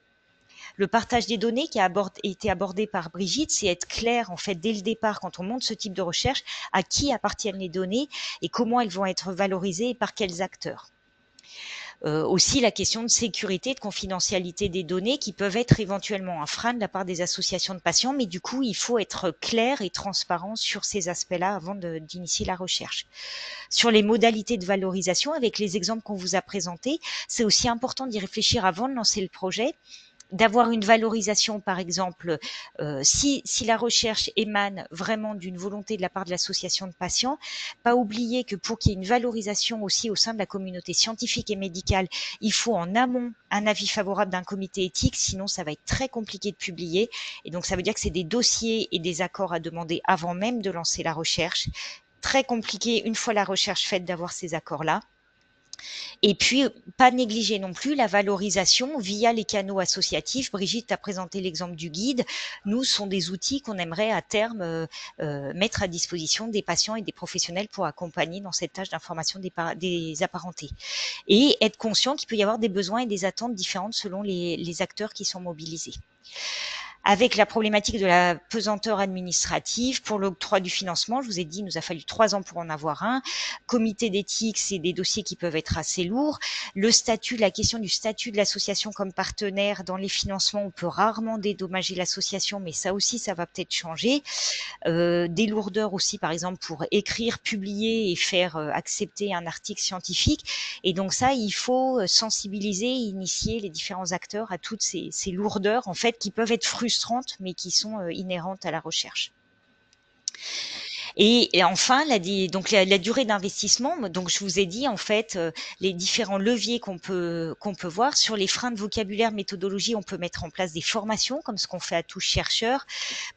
Le partage des données qui a été abordé par Brigitte, c'est être clair en fait dès le départ quand on monte ce type de recherche à qui appartiennent les données et comment elles vont être valorisées et par quels acteurs. Aussi la question de sécurité, de confidentialité des données qui peuvent être éventuellement un frein de la part des associations de patients, mais du coup il faut être clair et transparent sur ces aspects-là avant d'initier la recherche. Sur les modalités de valorisation, avec les exemples qu'on vous a présentés, c'est aussi important d'y réfléchir avant de lancer le projet, d'avoir une valorisation, par exemple, si la recherche émane vraiment d'une volonté de la part de l'association de patients, pas oublier que pour qu'il y ait une valorisation aussi au sein de la communauté scientifique et médicale, il faut en amont un avis favorable d'un comité éthique, sinon ça va être très compliqué de publier. Et donc ça veut dire que c'est des dossiers et des accords à demander avant même de lancer la recherche. Très compliqué, une fois la recherche faite, d'avoir ces accords-là. Et puis, pas négliger non plus la valorisation via les canaux associatifs. Brigitte a présenté l'exemple du guide. Nous, ce sont des outils qu'on aimerait à terme mettre à disposition des patients et des professionnels pour accompagner dans cette tâche d'information des apparentés. Et être conscient qu'il peut y avoir des besoins et des attentes différentes selon les acteurs qui sont mobilisés. Avec la problématique de la pesanteur administrative pour l'octroi du financement, je vous ai dit, il nous a fallu 3 ans pour en avoir un. Comité d'éthique, c'est des dossiers qui peuvent être assez lourds. Le statut, la question du statut de l'association comme partenaire dans les financements, on peut rarement dédommager l'association, mais ça aussi, ça va peut-être changer. Des lourdeurs aussi, par exemple, pour écrire, publier et faire accepter un article scientifique. Et donc ça, il faut sensibiliser, initier les différents acteurs à toutes ces lourdeurs, en fait, qui peuvent être frustrantes, mais qui sont inhérentes à la recherche. Et enfin, la durée d'investissement. Donc, je vous ai dit en fait les différents leviers qu'on peut voir. Sur les freins de vocabulaire, méthodologie, on peut mettre en place des formations, comme ce qu'on fait à tous chercheurs.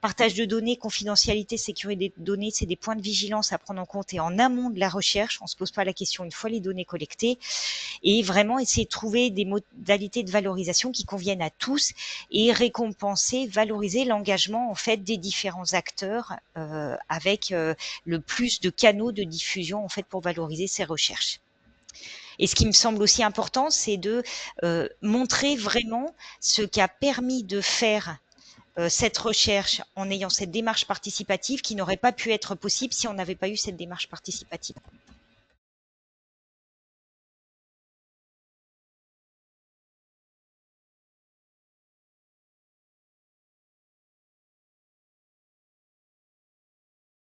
Partage de données, confidentialité, sécurité des données, c'est des points de vigilance à prendre en compte et en amont de la recherche. On se pose pas la question une fois les données collectées. Et vraiment essayer de trouver des modalités de valorisation qui conviennent à tous et récompenser, valoriser l'engagement en fait des différents acteurs avec le plus de canaux de diffusion en fait pour valoriser ces recherches. Et ce qui me semble aussi important, c'est de montrer vraiment ce qui a permis de faire cette recherche en ayant cette démarche participative qui n'aurait pas pu être possible si on n'avait pas eu cette démarche participative.